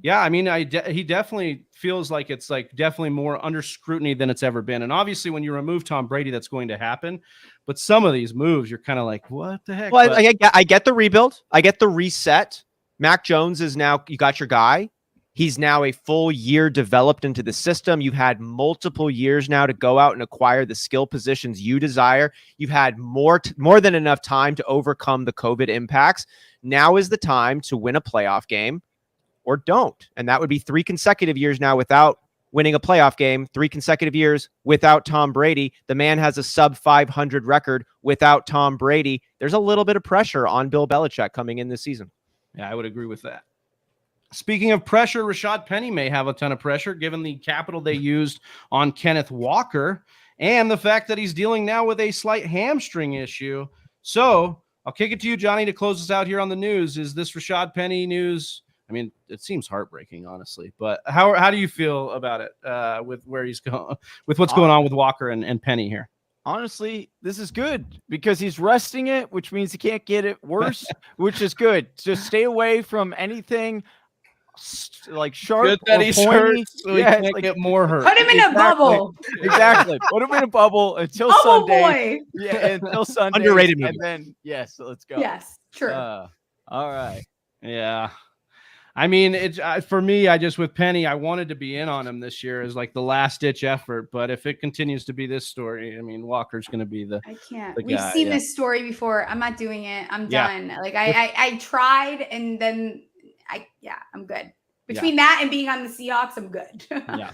Speaker 1: Yeah, I mean, he definitely feels like it's like definitely more under scrutiny than it's ever been. And obviously, when you remove Tom Brady, that's going to happen. But some of these moves, you're kind of like, what the heck?
Speaker 4: Well, I get the rebuild. I get the reset. Mac Jones is now, you got your guy. He's now a full year developed into the system. You've had multiple years now to go out and acquire the skill positions you desire. You've had more than enough time to overcome the COVID impacts. Now is the time to win a playoff game. Or don't. And that would be 3 consecutive years now without winning a playoff game, 3 consecutive years without Tom Brady. The man has a sub 500 record without Tom Brady. There's a little bit of pressure on Bill Belichick coming in this season.
Speaker 1: Yeah, I would agree with that. Speaking of pressure, Rashad Penny may have a ton of pressure given the capital they used on Kenneth Walker and the fact that he's dealing now with a slight hamstring issue. So I'll kick it to you, Johnny, to close us out here on the news. Is this Rashad Penny news? I mean, it seems heartbreaking, honestly. But how do you feel about it with where he's going, with what's going on with Walker and Penny here?
Speaker 3: Honestly, this is good because he's resting it, which means he can't get it worse, which is good. Just stay away from anything like sharp
Speaker 1: Good that
Speaker 3: or
Speaker 1: he's
Speaker 3: pointy.
Speaker 1: hurt, so he
Speaker 3: Yeah,
Speaker 1: can't get more hurt.
Speaker 2: Put him in a bubble.
Speaker 3: Exactly. Put him in a bubble until
Speaker 2: Bubble
Speaker 3: Sunday.
Speaker 2: boy.
Speaker 3: Yeah, until Sunday.
Speaker 4: Underrated movie.
Speaker 3: And then yes, let's go.
Speaker 2: Yes, true.
Speaker 3: All right.
Speaker 1: Yeah. I mean, it's for me. I just with Penny, I wanted to be in on him this year as like the last ditch effort. But if it continues to be this story, I mean, Walker's going to be the.
Speaker 2: I can't.
Speaker 1: the
Speaker 2: We've
Speaker 1: guy,
Speaker 2: seen
Speaker 1: yeah.
Speaker 2: this story before. I'm not doing it. I'm
Speaker 1: Yeah.
Speaker 2: done. Like I tried, and then I'm good. Between that and being on the Seahawks, I'm good.
Speaker 1: Yeah.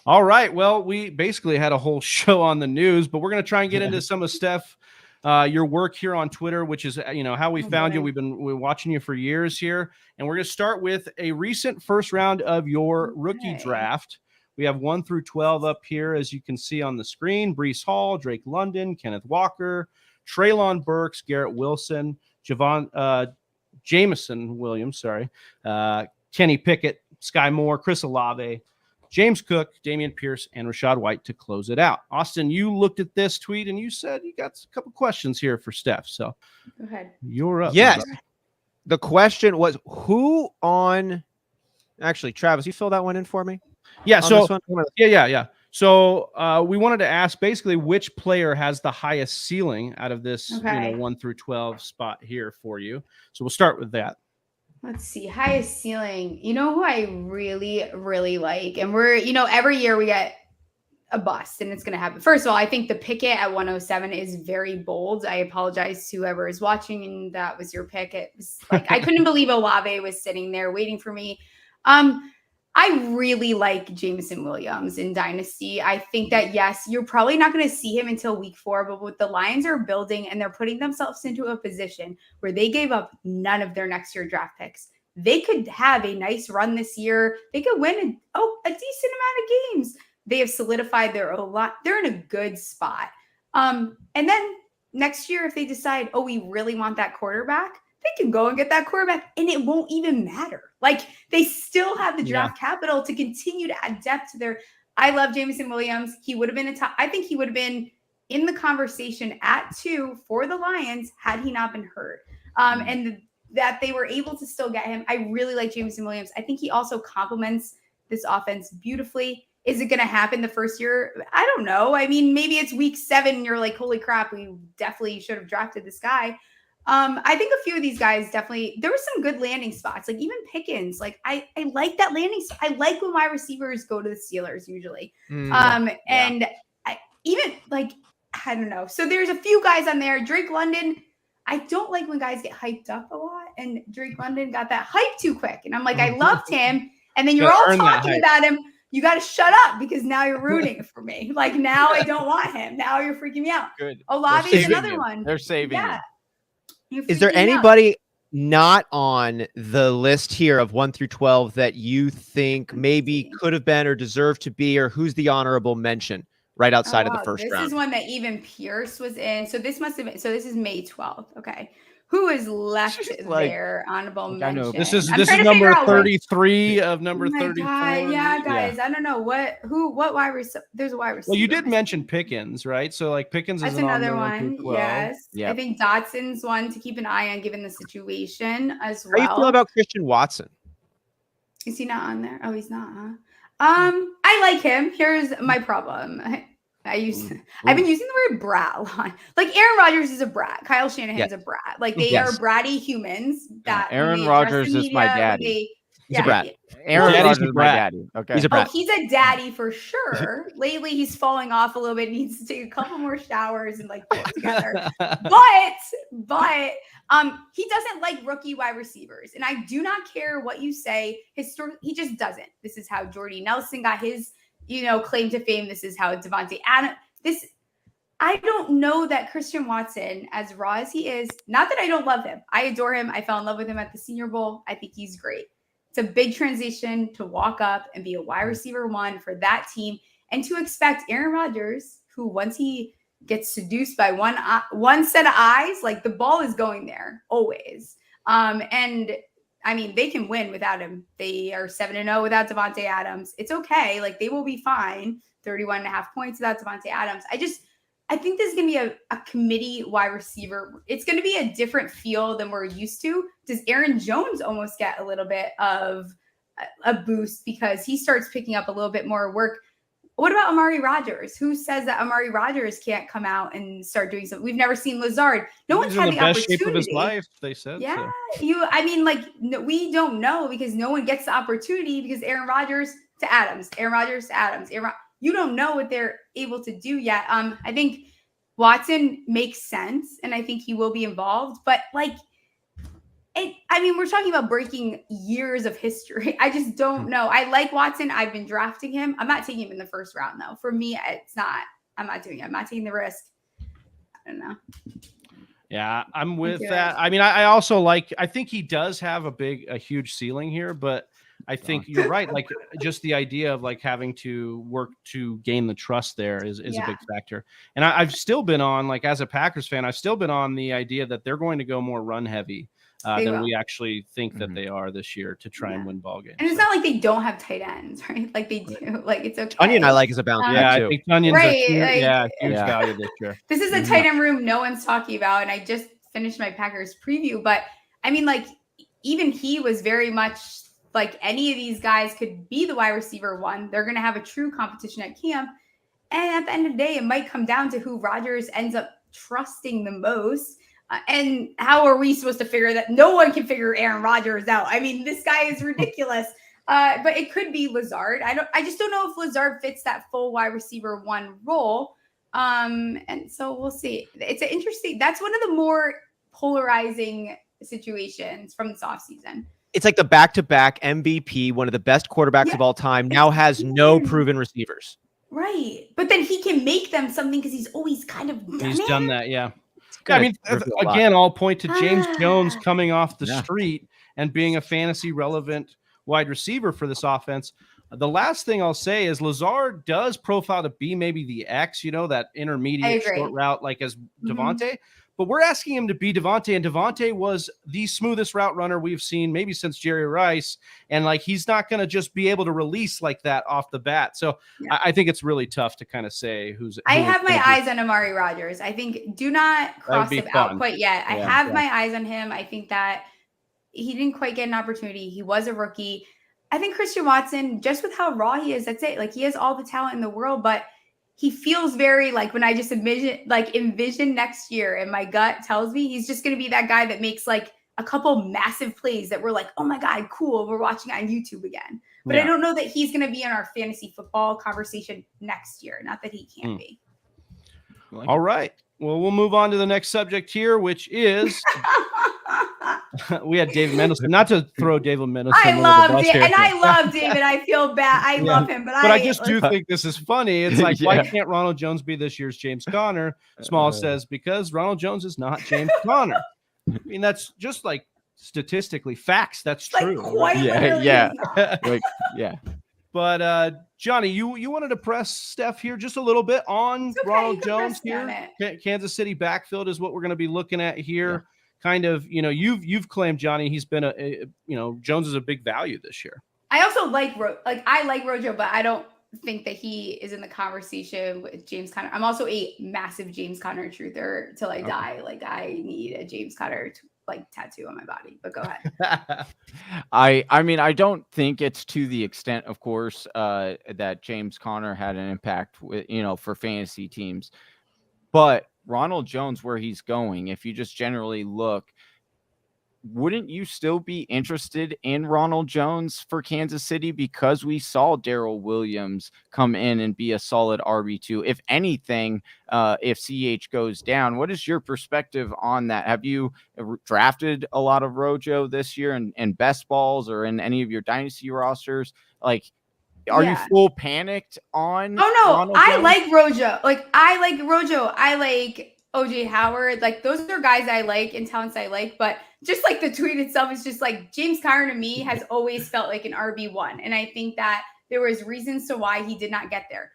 Speaker 1: All right. Well, we basically had a whole show on the news, but we're going to try and get into some of Steph, your work here on Twitter, which is, how we found you. We're watching you for years here. And we're going to start with a recent first round of your rookie draft. We have 1 through 12 up here, as you can see on the screen. Breece Hall, Drake London, Kenneth Walker, Treylon Burks, Garrett Wilson, Jameson Williams, Kenny Pickett, Sky Moore, Chris Olave, James Cook, Dameon Pierce, and Rachaad White to close it out. Austin, you looked at this tweet and you said you got a couple questions here for Steph. So
Speaker 2: Go ahead.
Speaker 1: You're up.
Speaker 4: Yes. The question was actually, Travis, you fill that one in for me?
Speaker 1: Yeah. So
Speaker 4: yeah.
Speaker 1: So we wanted to ask basically which player has the highest ceiling out of this 1 through 12 spot here for you. So we'll start with that.
Speaker 2: Let's see. Highest ceiling. You know who I really, really like? And we're, every year we get a bust and it's going to happen. First of all, I think the Pickett at 107 is very bold. I apologize to whoever is watching and that was your pick. It was like, I couldn't believe Olave was sitting there waiting for me. I really like Jameson Williams in Dynasty. I think that, yes, you're probably not going to see him until week 4, but what the Lions are building and they're putting themselves into a position where they gave up none of their next year draft picks. They could have a nice run this year. They could win a decent amount of games. They have solidified their O-line. They're in a good spot. And then next year, if they decide, we really want that quarterback, they can go and get that quarterback and it won't even matter. Like they still have the draft capital to continue to add depth to their. I love Jameson Williams. He would have been I think he would have been in the conversation at 2 for the Lions had he not been hurt. And that they were able to still get him. I really like Jameson Williams. I think he also complements this offense beautifully. Is it going to happen the first year? I don't know. I mean, maybe it's week 7 and you're like, holy crap, we definitely should have drafted this guy. I think a few of these guys definitely, there were some good landing spots, like even Pickens. Like I like that landing. I like when wide receivers go to the Steelers usually. And I don't know. So there's a few guys on there. Drake London, I don't like when guys get hyped up a lot. And Drake London got that hype too quick. And I'm like, I loved him. And then you're all talking about him. You got to shut up because now you're ruining it for me. Like now I don't want him. Now you're freaking me out.
Speaker 3: Good.
Speaker 2: Olave's another one.
Speaker 3: They're saving you.
Speaker 4: Is there anybody not on the list here of 1 through 12 that you think maybe could have been or deserved to be, or who's the honorable mention right outside of the first round?
Speaker 2: This is one that even Pierce was in. So this must have been. So this is May 12th. Okay. Who is left there? Honorable mention.
Speaker 1: This is number 33 of number 34.
Speaker 2: Yeah, guys. I don't know what wide receiver. There's a wide receiver.
Speaker 1: Well, you did mention Pickens, right? So like Pickens is
Speaker 2: another one. Yes. Yep. I think Dotson's one to keep an eye on given the situation as well.
Speaker 4: How do you feel about Christian Watson?
Speaker 2: Is he not on there? Oh, he's not, huh? I like him. Here's my problem. I've been using the word brat a lot. Like Aaron Rodgers is a brat. Kyle Shanahan's a brat. Like they are bratty humans. That
Speaker 3: Aaron Rodgers is my daddy.
Speaker 4: He's a brat.
Speaker 3: Aaron Rodgers is my daddy. Okay.
Speaker 4: He's a brat.
Speaker 2: He's a daddy for sure. Lately, he's falling off a little bit. He needs to take a couple more showers and like get together. But he doesn't like rookie wide receivers. And I do not care what you say. He just doesn't. This is how Jordy Nelson got his claim to fame. This is how Devontae Adams. I don't know that Christian Watson, as raw as he is, not that I don't love him. I adore him. I fell in love with him at the Senior Bowl. I think he's great. It's a big transition to walk up and be a wide receiver 1 for that team and to expect Aaron Rodgers, who once he gets seduced by one set of eyes, like the ball is going there always. And I mean, they can win without him. They are 7-0 without Devontae Adams. It's okay. Like they will be fine. 31.5 points without Devontae Adams. I think this is going to be a committee wide receiver. It's going to be a different feel than we're used to. Does Aaron Jones almost get a little bit of a boost because he starts picking up a little bit more work? What about Amari Rodgers? Who says that Amari Rodgers can't come out and start doing something? We've never seen Lazard. No one's had the
Speaker 1: best
Speaker 2: opportunity.
Speaker 1: shape of his life, they said.
Speaker 2: Yeah,
Speaker 1: so.
Speaker 2: I mean, like, no, we don't know because no one gets the opportunity because Aaron Rodgers to Adams, Aaron Rodgers to Adams. You don't know what they're able to do yet. I think Watson makes sense, and I think he will be involved. But like, we're talking about breaking years of history. I just don't know. I like Watson. I've been drafting him. I'm not taking him in the first round, though. For me, it's not. I'm not doing it. I'm not taking the risk. I don't know.
Speaker 1: Yeah, I'm with that. I mean, I also I think he does have a huge ceiling here, but I think you're right. Like, just the idea of like having to work to gain the trust there is a big factor. And I've still been on, like, as a Packers fan, I've still been on the idea that they're going to go more run heavy than we actually think that they are this year to try and win ball games.
Speaker 2: And it's not like they don't have tight ends, right? Like, they do. Like, it's okay.
Speaker 4: Onion I like as a bounce back too.
Speaker 1: I think Onion's huge value this year.
Speaker 2: This is a tight end room no one's talking about, and I just finished my Packers preview. But I mean, like, even he was very much like any of these guys could be the wide receiver one. They're going to have a true competition at camp. And at the end of the day, it might come down to who Rodgers ends up trusting the most. And how are we supposed to figure that? No one can figure Aaron Rodgers out. I mean, this guy is ridiculous. But it could be Lazard. I just don't know if Lazard fits that full wide receiver one role. And so we'll see. It's an interesting. That's one of the more polarizing situations from this offseason.
Speaker 4: It's like the back-to-back MVP, one of the best quarterbacks of all time, now has no proven receivers.
Speaker 2: Right. But then he can make them something because he's always kind of
Speaker 1: done that, yeah. I mean, again, I'll point to James Jones coming off the street and being a fantasy relevant wide receiver for this offense. The last thing I'll say is Lazard does profile to be maybe the X, that intermediate short route, like as Devontae. But we're asking him to be Devontae, and Devontae was the smoothest route runner we've seen maybe since Jerry Rice. And like, he's not going to just be able to release like that off the bat. So I think it's really tough to kind of say I
Speaker 2: have my eyes on Amari Rodgers. I think do not cross him out quite yet. I have my eyes on him. I think that he didn't quite get an opportunity. He was a rookie. I think Christian Watson, just with how raw he is, that's it. Like, he has all the talent in the world, but he feels very like, when I just envision next year, and my gut tells me he's just going to be that guy that makes like a couple massive plays that we're like, oh my God, cool. We're watching on YouTube again. But I don't know that he's going to be in our fantasy football conversation next year. Not that he can't be.
Speaker 1: All right. Well, we'll move on to the next subject here, which is we had David Mendelsohn. Not to throw David Mendelsohn.
Speaker 2: I love David. I feel bad. I love him, but
Speaker 1: I just do think this is funny. It's like, why can't Ronald Jones be this year's James Conner? Small says because Ronald Jones is not James Conner. I mean, that's just like statistically facts. That's true.
Speaker 2: Like,
Speaker 3: yeah.
Speaker 1: But Johnny, you wanted to press Steph here just a little bit on Ronald Jones here. Kansas City backfield is what we're going to be looking at here. Yeah. Kind of, you've claimed, Johnny, he's been Jones is a big value this year.
Speaker 2: I also like Rojo, but I don't think that he is in the conversation with James Conner. I'm also a massive James Conner truther till I die. Like, I need a James Conner tattoo on my body, but go ahead.
Speaker 3: I mean, I don't think it's to the extent, of course, that James Conner had an impact with, for fantasy teams, but Ronald Jones, where he's going, if you just generally look, wouldn't you still be interested in Ronald Jones for Kansas City? Because we saw Darrell Williams come in and be a solid RB2. If anything, if CH goes down, what is your perspective on that? Have you drafted a lot of Rojo this year in best balls or in any of your dynasty rosters? Like, are you full panicked on?
Speaker 2: Oh no, Ronald Jones? Like Rojo. I like Rojo. I like OJ Howard. Like, those are guys I like and talents I like, but just like the tweet itself is just like, James Conner to me has always felt like an RB1. And I think that there was reasons to why he did not get there.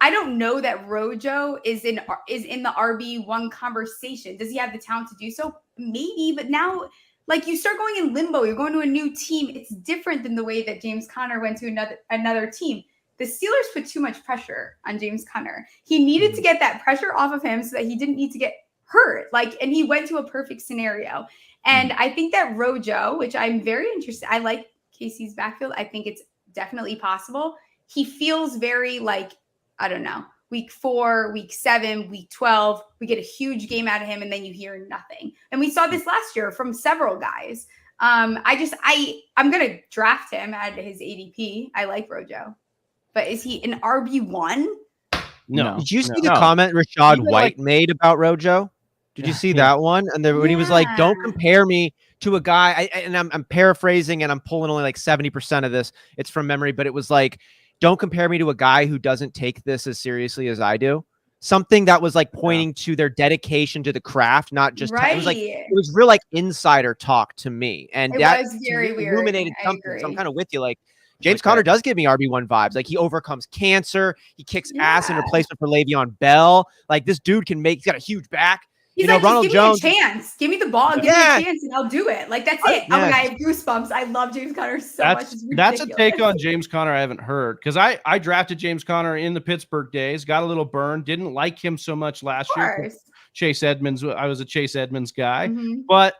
Speaker 2: I don't know that Rojo is in the RB1 conversation. Does he have the talent to do so? Maybe, but now, like, you start going in limbo. You're going to a new team. It's different than the way that James Conner went to another team. the Steelers put too much pressure on James Conner. He needed to get that pressure off of him so that he didn't need to get hurt. And he went to a perfect scenario. And I think that Rojo, which I'm very interested, I like Casey's backfield. I think it's definitely possible. He feels very I don't know, week 4, week 7, week 12, we get a huge game out of him and then you hear nothing. And we saw this last year from several guys. I'm going to draft him at his ADP. I like Rojo. But is he an RB1?
Speaker 1: No.
Speaker 4: Did you see the comment Rashad White made about Rojo? Did you see that one? And when he was like, don't compare me to a guy, I'm paraphrasing and I'm pulling only 70% of this. It's from memory, but it was like, don't compare me to a guy who doesn't take this as seriously as I do. Something that was pointing to their dedication to the craft, not just it was real insider talk to me. And that was very weird. Illuminated something. So I'm kind of with you. James Conner does give me RB1 vibes. He overcomes cancer. He kicks ass in replacement for Le'Veon Bell. This dude he's got a huge back.
Speaker 2: He's Ronald Jones. Give me a chance. Give me the ball. Give me a chance and I'll do it. That's it. Oh my God, I have goosebumps. I love James Conner so much.
Speaker 1: That's a take on James Conner I haven't heard, because I drafted James Conner in the Pittsburgh days, got a little burn, didn't like him so much last year. Chase Edmonds. I was a Chase Edmonds guy, but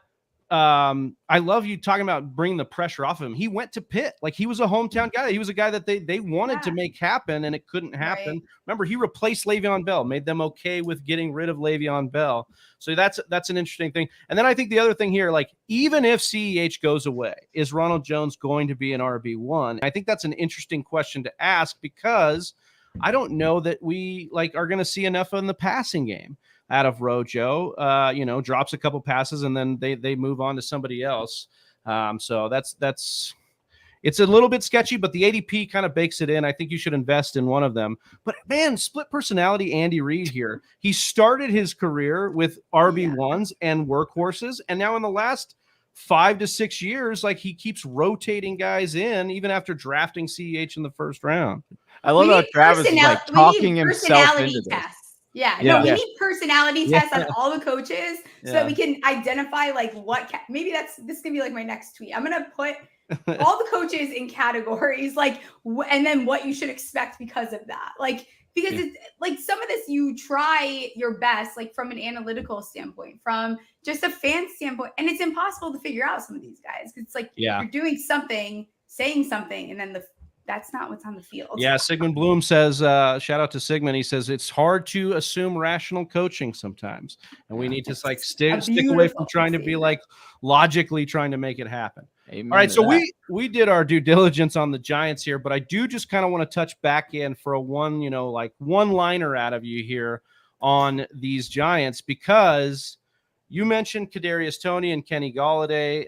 Speaker 1: I love you talking about bringing the pressure off of him. He went to Pitt. He was a hometown guy. He was a guy that they wanted to make happen, and it couldn't happen. Right. Remember, he replaced Le'Veon Bell, made them okay with getting rid of Le'Veon Bell. So that's an interesting thing. And then I think the other thing here, even if CEH goes away, is Ronald Jones going to be an RB1? I think that's an interesting question to ask, because I don't know that we are going to see enough in the passing game out of Rojo. Drops a couple passes and then they move on to somebody else. So it's a little bit sketchy, but the ADP kind of bakes it in. I think you should invest in one of them. But man, split personality Andy Reid here. He started his career with RB1s and workhorses, and now in the last 5 to 6 years, he keeps rotating guys in, even after drafting CEH in the first round.
Speaker 3: I love how Travis is talking himself into this.
Speaker 2: We need personality tests on all the coaches so that we can identify maybe this can be my next tweet. I'm going to put all the coaches in categories, and then what you should expect because of that. Because it's some of this, you try your best, from an analytical standpoint, from just a fan standpoint, and it's impossible to figure out some of these guys. It's you're doing something, saying something, and then that's not what's on the field.
Speaker 1: Yeah, Sigmund Bloom says, shout out to Sigmund. He says it's hard to assume rational coaching sometimes, and we need to stick away from trying to be logically trying to make it happen.
Speaker 3: Amen.
Speaker 1: All right, so we did our due diligence on the Giants here, but I do just kind of want to touch back in for a one-liner out of you here on these Giants, because you mentioned Kadarius Toney and Kenny Golladay.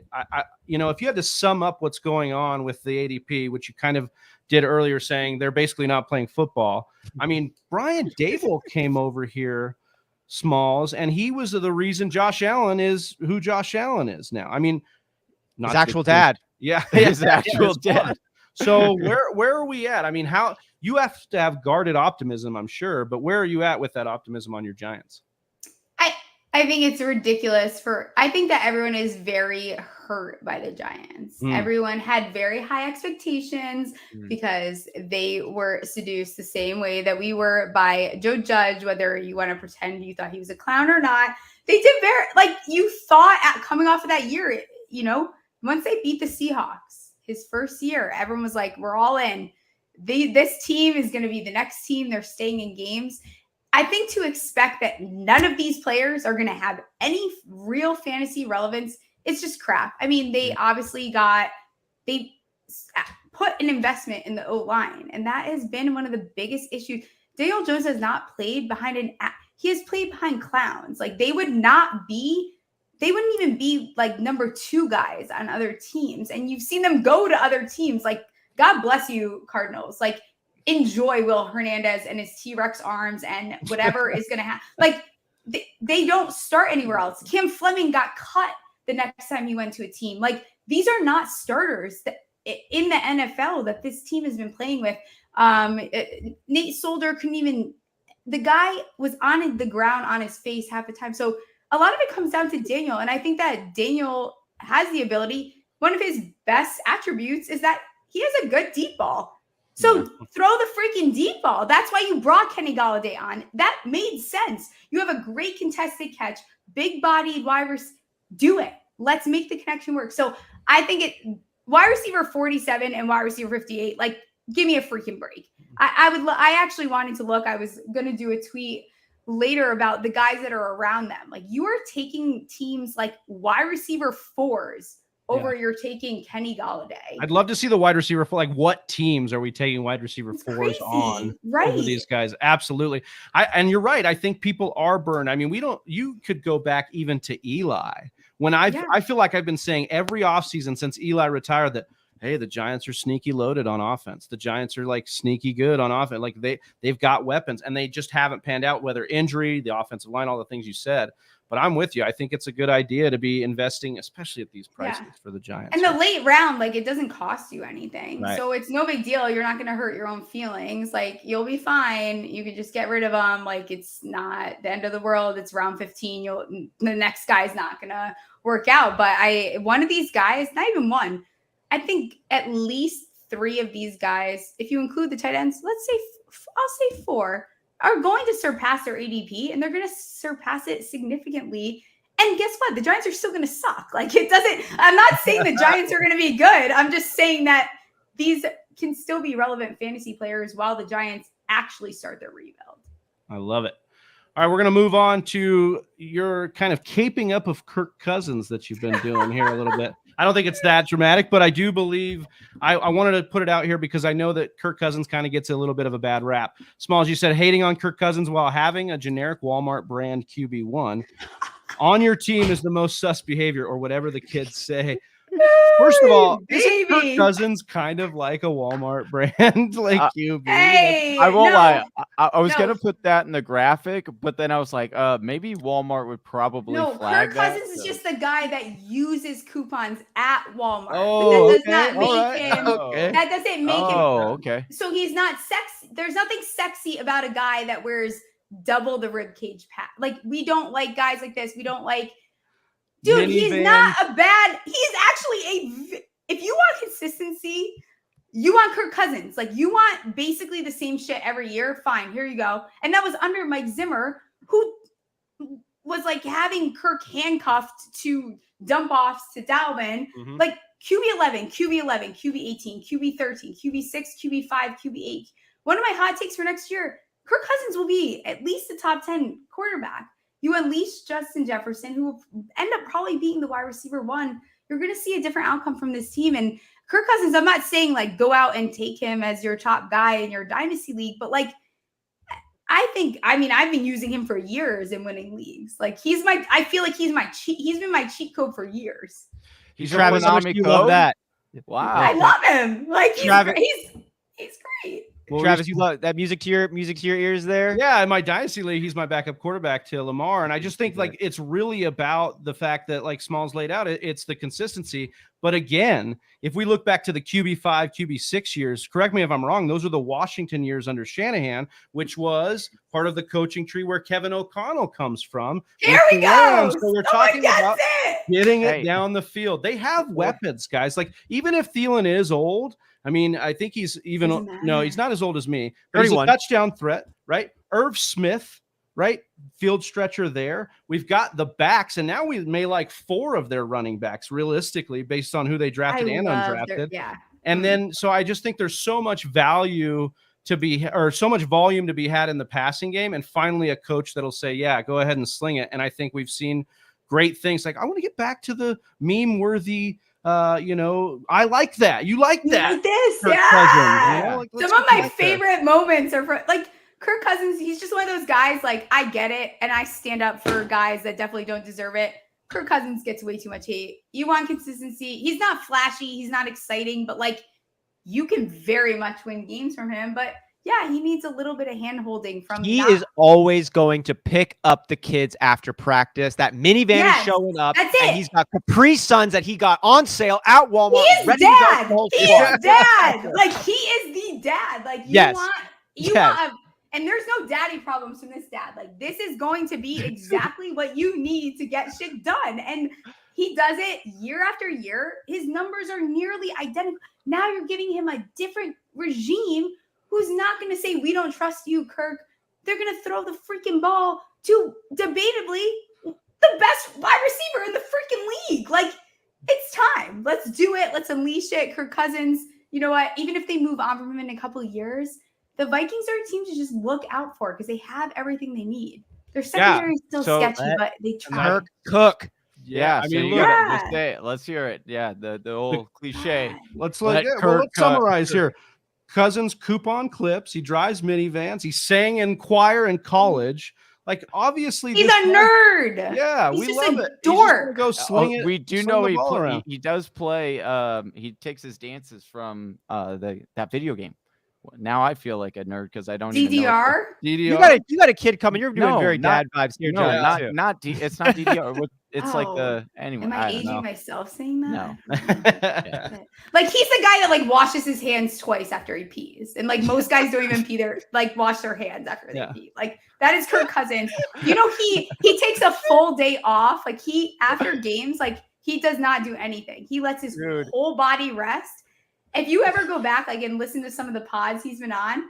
Speaker 1: If you had to sum up what's going on with the ADP, which you kind of did earlier, saying they're basically not playing football. I mean, Brian Dable came over here, Smalls, and he was the reason Josh Allen is who Josh Allen is now. I mean,
Speaker 4: his actual dad.
Speaker 1: Yeah,
Speaker 3: his actual dad.
Speaker 1: So where are we at? I mean, how you have to have guarded optimism, I'm sure, but where are you at with that optimism on your Giants?
Speaker 2: I think it's ridiculous I think that everyone is very hurt by the Giants. Everyone had very high expectations because they were seduced the same way that we were by Joe Judge, whether you want to pretend you thought he was a clown or not. They did you thought coming off of that year, once they beat the Seahawks, his first year, everyone was like, we're all in. This team is going to be the next team. They're staying in games. I think to expect that none of these players are going to have any real fantasy relevance, it's just crap. I mean, they obviously they put an investment in the O-line, and that has been one of the biggest issues. Daniel Jones has not played behind he has played behind clowns. They wouldn't even be number 2 guys on other teams. And you've seen them go to other teams. God bless you, Cardinals. Enjoy Will Hernandez and his T-Rex arms and whatever is going to happen. They don't start anywhere else. Cam Fleming got cut the next time he went to a team. These are not starters in the NFL that this team has been playing with. Nate Solder the guy was on the ground on his face half the time. So a lot of it comes down to Daniel. And I think that Daniel has the ability. One of his best attributes is that he has a good deep ball. So throw the freaking deep ball. That's why you brought Kenny Golladay on. That made sense. You have a great contested catch, big-bodied wide receiver. Do it. Let's make the connection work. So I think wide receiver 47 and wide receiver 58, like, give me a freaking break. I actually wanted to look. I was going to do a tweet later about the guys that are around them. Like, you are taking teams like wide receiver 4s over you're taking Kenny Golladay.
Speaker 1: I'd love to see the wide receiver for, like, what teams are we taking wide receiver 4s on over these guys? Absolutely. And you're right. I think people are burned. I mean, you could go back even to Eli. When I feel like I've been saying every offseason since Eli retired that, hey, the Giants are sneaky loaded on offense. The Giants are, like, sneaky good on offense. Like, they've got weapons, and they just haven't panned out, whether injury, the offensive line, all the things you said. But I'm with you. I think it's a good idea to be investing, especially at these prices for the Giants.
Speaker 2: And the late round, like, it doesn't cost you anything. Right. So it's no big deal. You're not going to hurt your own feelings. Like, you'll be fine. You can just get rid of them. Like, it's not the end of the world. It's round 15. The next guy's not going to work out. But one of these guys, not even one, I think at least 3 of these guys, if you include the tight ends, I'll say 4, are going to surpass their ADP, and they're going to surpass it significantly. And guess what? The Giants are still going to suck. Like, I'm not saying the Giants are going to be good. I'm just saying that these can still be relevant fantasy players while the Giants actually start their rebuild.
Speaker 1: I love it. All right, we're going to move on to your kind of caping up of Kirk Cousins that you've been doing here a little bit. I don't think it's that dramatic, but I do believe I wanted to put it out here because I know that Kirk Cousins kind of gets a little bit of a bad rap. Smalls, you said hating on Kirk Cousins while having a generic Walmart brand QB1 on your team is the most sus behavior, or whatever the kids say. First of all, isn't Kirk Cousins kind of like a Walmart brand, like QB?
Speaker 2: Hey,
Speaker 3: I won't lie. I was gonna put that in the graphic, but then I was like, maybe Walmart would probably flag
Speaker 2: Kirk
Speaker 3: that.
Speaker 2: Cousins is just the guy that uses coupons at Walmart.
Speaker 1: Oh,
Speaker 2: but that does not make him.
Speaker 1: Okay.
Speaker 2: That doesn't make him.
Speaker 3: Oh, okay.
Speaker 2: So he's not sexy. There's nothing sexy about a guy that wears double the rib cage pat. Like, we don't like guys like this. We don't like. Dude, he's not a bad. He's actually if you want consistency, you want Kirk Cousins. Like, you want basically the same shit every year. Fine, here you go. And that was under Mike Zimmer, who was like having Kirk handcuffed to dump offs to Dalvin. Mm-hmm. Like, QB11, QB 18, QB 13, QB 6, QB 5, QB 8. One of my hot takes for next year: Kirk Cousins will be at least a top 10 quarterback. You unleash Justin Jefferson, who will end up probably being the wide receiver 1. You're going to see a different outcome from this team. And Kirk Cousins, I'm not saying, like, go out and take him as your top guy in your dynasty league, but, like, I've been using him for years in winning leagues. Like, I feel like he's been my cheat code for years.
Speaker 3: He's
Speaker 4: Travis, how much do you love that?
Speaker 3: Wow.
Speaker 2: I love him. Like, he's great.
Speaker 4: Well, Travis, you love that music to your ears there?
Speaker 1: Yeah, in my dynasty league, he's my backup quarterback to Lamar, and I just think, like, it's really about the fact that, like Smalls laid out, it's the consistency. But again, if we look back to the QB5, QB6 years, correct me if I'm wrong, those are the Washington years under Shanahan, which was part of the coaching tree where Kevin O'Connell comes from.
Speaker 2: Here we go.
Speaker 1: So we're talking about getting it down the field. They have weapons, guys. Like, even if Thielen is old, I mean, I think he's he's not as old as me, but 31. He's a touchdown threat, right? Irv Smith, right? Field stretcher there. We've got the backs, and now we may like 4 of their running backs realistically based on who they drafted and undrafted. And then, so I just think there's so much value so much volume to be had in the passing game, and finally a coach that'll say, yeah, go ahead and sling it. And I think we've seen great things. Like, I want to get back to the meme-worthy I like that. You like that.
Speaker 2: Like this,
Speaker 1: Kirk
Speaker 2: Cousins,
Speaker 1: Like,
Speaker 2: some of my favorite moments are like Kirk Cousins. He's just one of those guys, like, I get it, and I stand up for guys that definitely don't deserve it. Kirk Cousins gets way too much hate. You want consistency. He's not flashy. He's not exciting, but, like, you can very much win games from him. But yeah, he needs a little bit of hand-holding from.
Speaker 4: He is always going to pick up the kids after practice. That minivan is showing up.
Speaker 2: That's it.
Speaker 4: And he's got Capri Suns that he got on sale at Walmart.
Speaker 2: He is dad. He is dad. Like, he is the dad. Like, you want, and there's no daddy problems from this dad. Like, this is going to be exactly what you need to get shit done. And he does it year after year. His numbers are nearly identical. Now you're giving him a different regime who's not going to say, we don't trust you, Kirk. They're going to throw the freaking ball to debatably the best wide receiver in the freaking league. Like, it's time. Let's do it. Let's unleash it. Kirk Cousins, you know what? Even if they move on from him in a couple of years, the Vikings are a team to just look out for because they have everything they need. Their secondary is still sketchy, but they try.
Speaker 4: Kirk Cook.
Speaker 3: Yeah,
Speaker 4: I
Speaker 3: so
Speaker 4: mean,
Speaker 3: you
Speaker 4: look,
Speaker 3: gotta just say it. Let's hear it. Yeah, the old cliche.
Speaker 1: Let's
Speaker 3: Let
Speaker 1: let's
Speaker 3: Kirk
Speaker 1: summarize here. Cousins coupon clips. He drives minivans. He sang in choir in college. Like, obviously,
Speaker 2: he's a nerd.
Speaker 1: Yeah,
Speaker 2: he's
Speaker 1: we
Speaker 2: just
Speaker 1: love
Speaker 2: a
Speaker 1: it.
Speaker 2: dork.
Speaker 1: Go swing it.
Speaker 3: We do
Speaker 1: swing
Speaker 3: know
Speaker 1: the ball around.
Speaker 3: he does play. He takes his dances from that video game. Now I feel like a nerd because I don't even know
Speaker 2: DDR.
Speaker 1: DDR.
Speaker 4: You got a kid coming. You're doing
Speaker 3: No,
Speaker 4: very
Speaker 3: not-
Speaker 4: dad vibes here,
Speaker 3: No,
Speaker 4: John.
Speaker 3: it's not DDR. It's like the anyway.
Speaker 2: Am I
Speaker 3: I don't
Speaker 2: aging
Speaker 3: know.
Speaker 2: myself saying that?
Speaker 3: No.
Speaker 2: Like, he's the guy that like washes his hands twice after he pees, and like most guys don't even pee their wash their hands after they pee. Like, that is Kirk Cousins. You know, he takes a full day off. Like, after games, like, he does not do anything. He lets his whole body rest. If you ever go back and listen to some of the pods he's been on,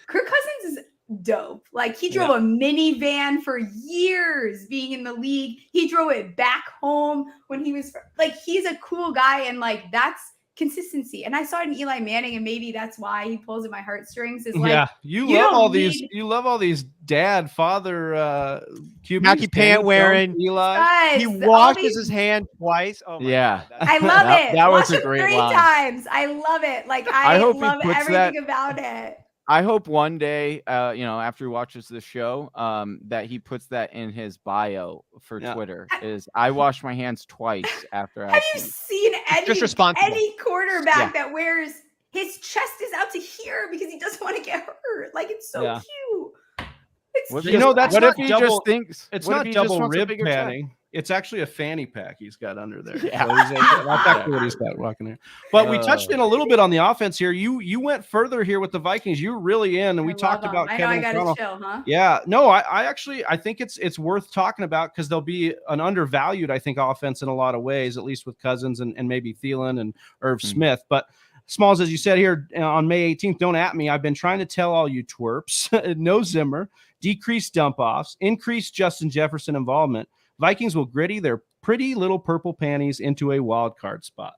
Speaker 2: Kirk Cousins is dope. Like, he drove a minivan for years being in the league. He drove it back home when he was like, he's a cool guy, and like, that's consistency. And I saw it in Eli Manning, and maybe that's why he pulls at my heartstrings. Is like,
Speaker 1: you love all these dad, father,
Speaker 4: Mackie pant wearing
Speaker 1: Eli.
Speaker 2: Guys,
Speaker 4: he washes his hand twice. Oh my God,
Speaker 2: I love it.
Speaker 3: That was
Speaker 2: Watch
Speaker 3: a
Speaker 2: it
Speaker 3: great
Speaker 2: 3
Speaker 3: line.
Speaker 2: times. I love it. Like, I
Speaker 3: hope he
Speaker 2: love
Speaker 3: puts
Speaker 2: everything about it.
Speaker 3: I hope one day, after he watches this show, that he puts that in his bio for Twitter. Is I wash my hands twice after.
Speaker 2: Have you seen any quarterback that wears his chest is out to here because he doesn't want to get hurt? Like, it's so cute.
Speaker 1: That's
Speaker 3: what
Speaker 1: not
Speaker 3: if he
Speaker 1: double,
Speaker 3: just thinks
Speaker 1: it's
Speaker 3: what
Speaker 1: not
Speaker 3: if he just
Speaker 1: double
Speaker 3: wants a
Speaker 1: rib
Speaker 3: bigger
Speaker 1: padding. It's actually a fanny pack he's got under there.
Speaker 3: Yeah.
Speaker 1: So that's actually what he's got walking there. But we touched in a little bit on the offense here. You went further here with the Vikings. You were really in, and we talked about Kevin
Speaker 2: I
Speaker 1: McConnell.
Speaker 2: gotta chill, huh?
Speaker 1: Yeah, no, I think it's worth talking about because they'll be an undervalued, I think, offense in a lot of ways, at least with Cousins and maybe Thielen and Irv Smith. But Smalls, as you said here on May 18th, don't at me. I've been trying to tell all you twerps, no Zimmer, decrease dump offs, increase Justin Jefferson involvement. Vikings will gritty their pretty little purple panties into a wild card spot.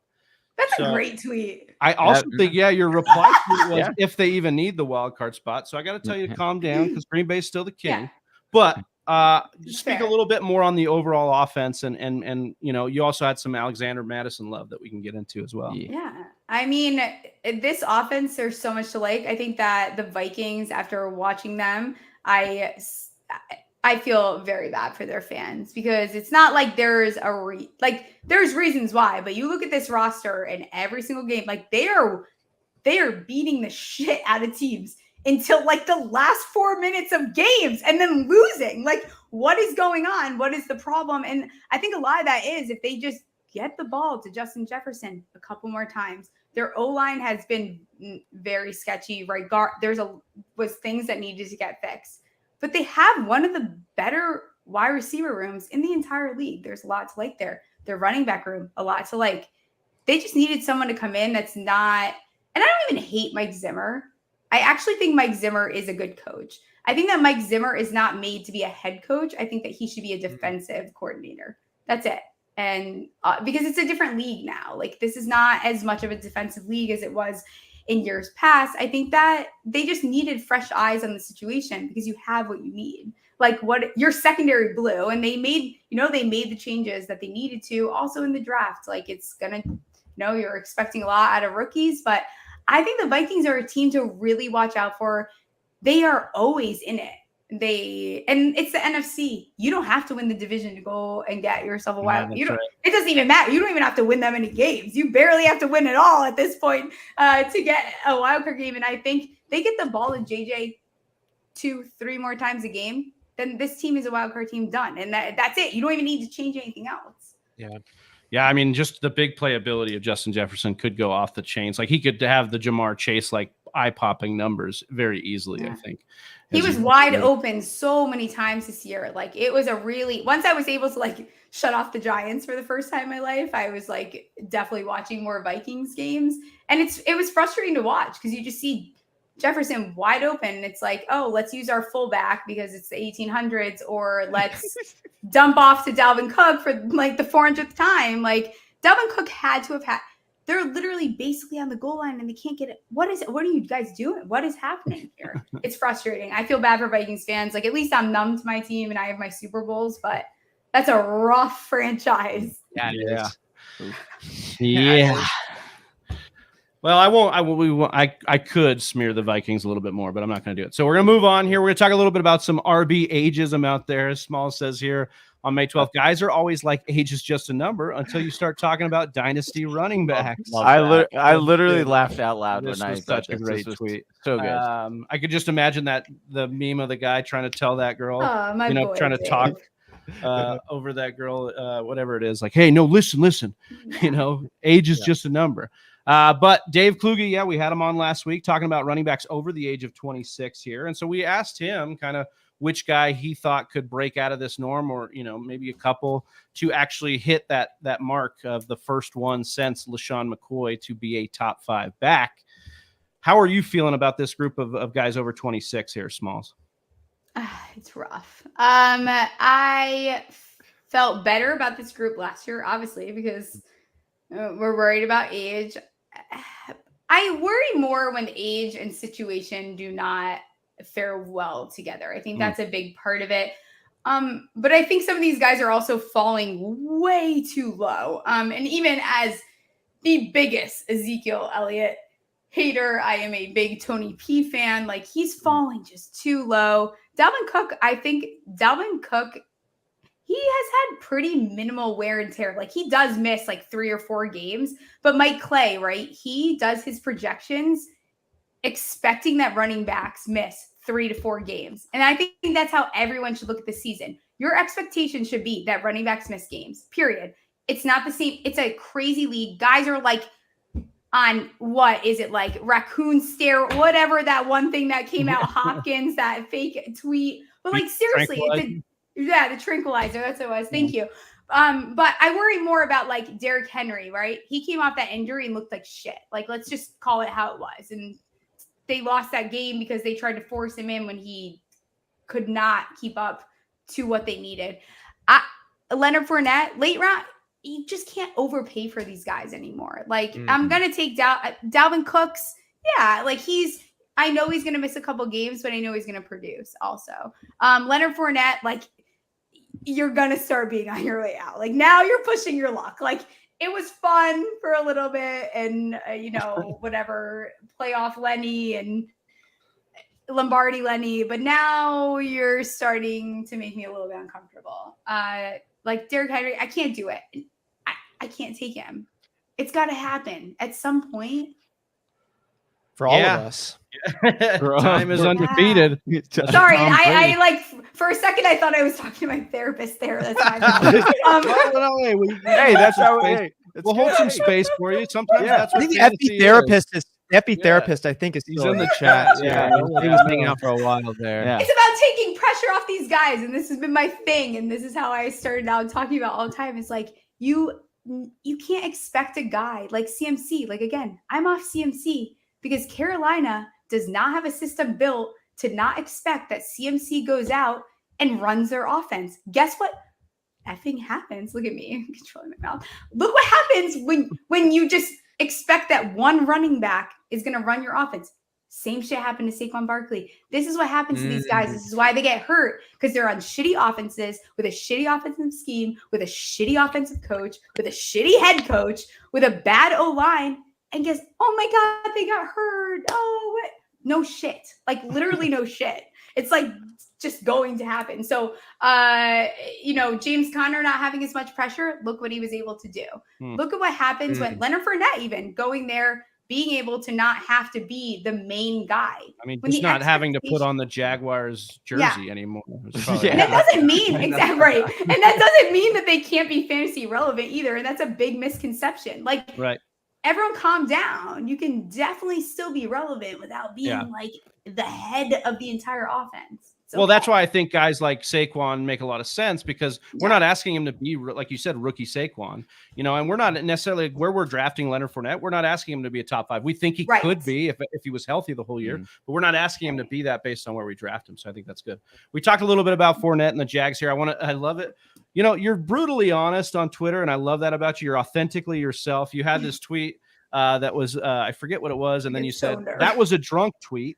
Speaker 2: That's a great tweet.
Speaker 1: I also think, your reply tweet was if they even need the wild card spot. So I got to tell you to calm down because Green Bay's still the king. But speak a little bit more on the overall offense, and you also had some Alexander Madison love that we can get into as well.
Speaker 2: Yeah. I mean, this offense, there's so much to like. I think that the Vikings, after watching them, I feel very bad for their fans because it's not like there's there's reasons why, but you look at this roster and every single game, like they are beating the shit out of teams until like the last 4 minutes of games and then losing. Like, what is going on? What is the problem? And I think a lot of that is if they just get the ball to Justin Jefferson a couple more times. Their O-line has been very sketchy, right? Was things that needed to get fixed. But they have one of the better wide receiver rooms in the entire league. There's a lot to like there. Their running back room, a lot to like. They just needed someone to come in that's not – and I don't even hate Mike Zimmer. I actually think Mike Zimmer is a good coach. I think that Mike Zimmer is not made to be a head coach. I think that he should be a defensive coordinator. That's it. And because it's a different league now. Like, this is not as much of a defensive league as it was in years past. I think that they just needed fresh eyes on the situation because you have what you need. Like, what your secondary blew, and they made the changes that they needed to also in the draft. Like, it's gonna, you're expecting a lot out of rookies, but I think the Vikings are a team to really watch out for. They are always in it. And it's the NFC. You don't have to win the division to go and get yourself a wild. It doesn't even matter. You don't even have to win that many games. You barely have to win it all at this point to get a wild card game. And I think they get the ball to JJ 2-3 more times a game, then this team is a wild card team done. And that's it. You don't even need to change anything else.
Speaker 1: Yeah. Yeah, I mean, just the big playability of Justin Jefferson could go off the chains. Like, he could have the Jamar Chase eye-popping numbers very easily, I think.
Speaker 2: He was wide open so many times this year. Like it was once I was able to like shut off the Giants for the first time in my life, I was like definitely watching more Vikings games. And it was frustrating to watch because you just see Jefferson wide open. And it's like, oh, let's use our fullback because it's the 1800s, or let's dump off to Dalvin Cook for like the 400th time. Like Dalvin Cook had to have had. They're literally basically on the goal line and they can't get it. What is it? What are you guys doing? What is happening here? It's frustrating. I feel bad for Vikings fans. Like at least I'm numb to my team and I have my Super Bowls, but that's a rough franchise.
Speaker 1: Yeah. Well, I could smear the Vikings a little bit more, but I'm not going to do it. So we're going to move on here. We're going to talk a little bit about some RB ageism out there. As Small says here on May 12th, guys are always like age is just a number until you start talking about dynasty running backs.
Speaker 3: I literally laughed out loud
Speaker 1: this
Speaker 3: when I
Speaker 1: was such a great tweet.
Speaker 3: So good.
Speaker 1: I could just imagine the meme of the guy trying to tell that girl, trying to
Speaker 2: Dave.
Speaker 1: talk over that girl, whatever it is, like, hey, no, listen, age is just a number. But Dave Kluge, we had him on last week talking about running backs over the age of 26 here. And so we asked him kind of which guy he thought could break out of this norm, or, maybe a couple to actually hit that mark of the first one since LaShawn McCoy to be a top 5 back. How are you feeling about this group of guys over 26 here, Smalls?
Speaker 2: It's rough. I felt better about this group last year, obviously, because we're worried about age. I worry more when age and situation do not fare well together. I think that's a big part of it. But I think some of these guys are also falling way too low. And even as the biggest Ezekiel Elliott hater, I am a big Tony P fan. Like he's falling just too low. Dalvin Cook, he has had pretty minimal wear and tear. Like he does miss like 3 or 4 games, but Mike Clay, right? He does his projections expecting that running backs miss 3 to 4 games. And I think that's how everyone should look at the season. Your expectation should be that running backs miss games, period. It's not the same. It's a crazy league. Guys are like on what is it like raccoon stare, whatever that one thing that came out, Hopkins, that fake tweet. But like seriously, the tranquilizer. That's what it was. Thank you. But I worry more about like Derrick Henry, right? He came off that injury and looked like shit. Like, let's just call it how it was. And they lost that game because they tried to force him in when he could not keep up to what they needed. Leonard Fournette, late round, you just can't overpay for these guys anymore. Like, I'm going to take Dalvin Cooks. Yeah, like I know he's going to miss a couple games, but I know he's going to produce also. Leonard Fournette, like, you're going to start being on your way out. Like, now you're pushing your luck. Like, it was fun for a little bit and, whatever, playoff Lenny and Lombardi Lenny, but now you're starting to make me a little bit uncomfortable. Like Derrick Henry, I can't do it. I can't take him. It's got to happen at some point.
Speaker 4: For all of us.
Speaker 1: Time is undefeated.
Speaker 2: Sorry, I like for a second I thought I was talking to my therapist there. That's my
Speaker 1: hey, that's how we'll hold some space for you. Sometimes that's what
Speaker 4: the FB therapist is. FB therapist, I think,
Speaker 1: he's in the chat.
Speaker 4: He was hanging out for a while there.
Speaker 2: Yeah. It's about taking pressure off these guys, and this has been my thing, and this is how I started out talking about all the time. It's like you can't expect a guy like CMC. Like again, I'm off CMC because Carolina does not have a system built to not expect that CMC goes out and runs their offense. Guess what? Effing happens. Look at me controlling my mouth. Look what happens when you just expect that one running back is going to run your offense. Same shit happened to Saquon Barkley. This is what happens to these guys. This is why they get hurt, because they're on shitty offenses with a shitty offensive scheme, with a shitty offensive coach, with a shitty head coach, with a bad O-line. And guess, oh my God, they got hurt. Oh, what? No shit. Like literally no shit. It's like just going to happen. So, James Conner not having as much pressure. Look what he was able to do. Look at what happens when Leonard Fournette even going there, being able to not have to be the main guy.
Speaker 1: I mean, he's not having to put on the Jaguars jersey anymore.
Speaker 2: And that doesn't mean exactly right. And that doesn't mean that they can't be fantasy relevant either. And that's a big misconception. Like,
Speaker 1: right.
Speaker 2: everyone calm down. You can definitely still be relevant without being like the head of the entire offense.
Speaker 1: Well, that's why I think guys like Saquon make a lot of sense, because we're not asking him to be, like you said, rookie Saquon, and we're not necessarily where we're drafting Leonard Fournette. We're not asking him to be a top 5. We think he could be if he was healthy the whole year, but we're not asking him to be that based on where we draft him. So I think that's good. We talked a little bit about Fournette and the Jags here. I love it. You're brutally honest on Twitter, and I love that about you. You're authentically yourself. You had this tweet that was, I forget what it was, and then you said that was a drunk tweet.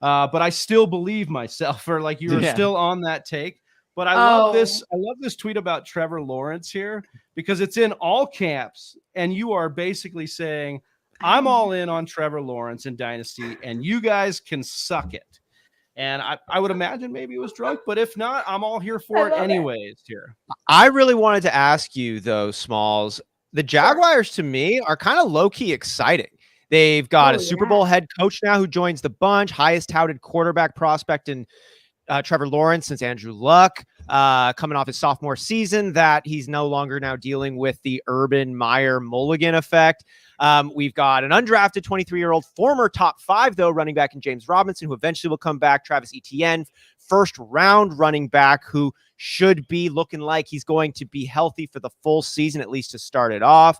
Speaker 1: But I still believe myself, or like you were still on that take. But I love this. I love this tweet about Trevor Lawrence here, because it's in all caps, and you are basically saying, I'm all in on Trevor Lawrence in Dynasty, and you guys can suck it. And I would imagine maybe it was drunk, but if not, I'm all here for it anyways here.
Speaker 4: I really wanted to ask you, though, Smalls, the Jaguars to me are kind of low-key exciting. They've got a Super Bowl head coach now who joins the bunch, highest touted quarterback prospect in Trevor Lawrence since Andrew Luck, coming off his sophomore season, that he's no longer now dealing with the Urban Meyer Mulligan effect. We've got an undrafted 23-year-old former top 5, though, running back in James Robinson, who eventually will come back. Travis Etienne, first round running back, who should be looking like he's going to be healthy for the full season, at least to start it off.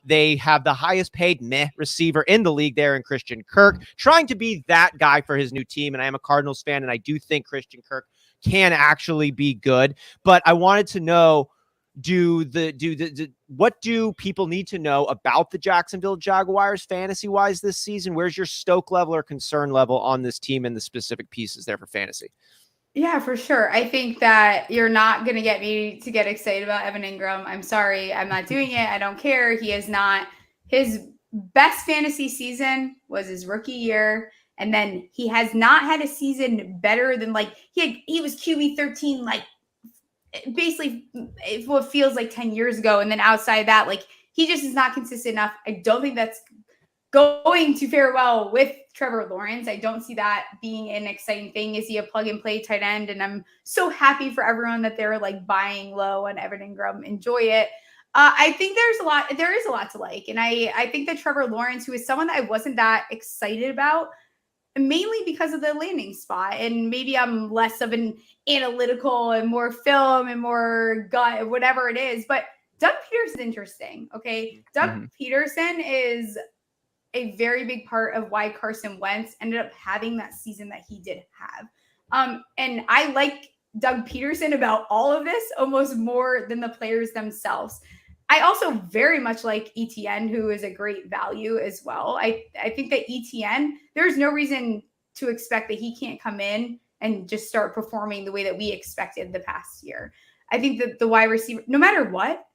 Speaker 4: They have the highest paid receiver in the league there in Christian Kirk, trying to be that guy for his new team. And I am a Cardinals fan, and I do think Christian Kirk can actually be good. But I wanted to know, what do people need to know about the Jacksonville Jaguars fantasy wise this season? Where's your stoke level or concern level on this team and the specific pieces there for fantasy?
Speaker 2: Yeah, for sure. I think that you're not going to get me to get excited about Evan Ingram. I'm sorry. I'm not doing it. I don't care. He is not. His best fantasy season was his rookie year. And then he has not had a season better than he was QB 13, basically what feels like 10 years ago. And then outside that, he just is not consistent enough. I don't think that's going to fare well with Trevor Lawrence. I don't see that being an exciting thing. Is he a plug and play tight end? And I'm so happy for everyone that they're buying low on Evan Ingram. Enjoy it. I think there is a lot to like. And I think that Trevor Lawrence, who is someone that I wasn't that excited about, mainly because of the landing spot. And maybe I'm less of an analytical and more film and more gut, whatever it is. But Doug Peterson's interesting. Okay. Doug Peterson is a very big part of why Carson Wentz ended up having that season that he did have. And I like Doug Peterson about all of this almost more than the players themselves. I also very much like Etienne, who is a great value as well. I think that Etienne, there's no reason to expect that he can't come in and just start performing the way that we expected the past year. I think that the wide receiver, no matter what,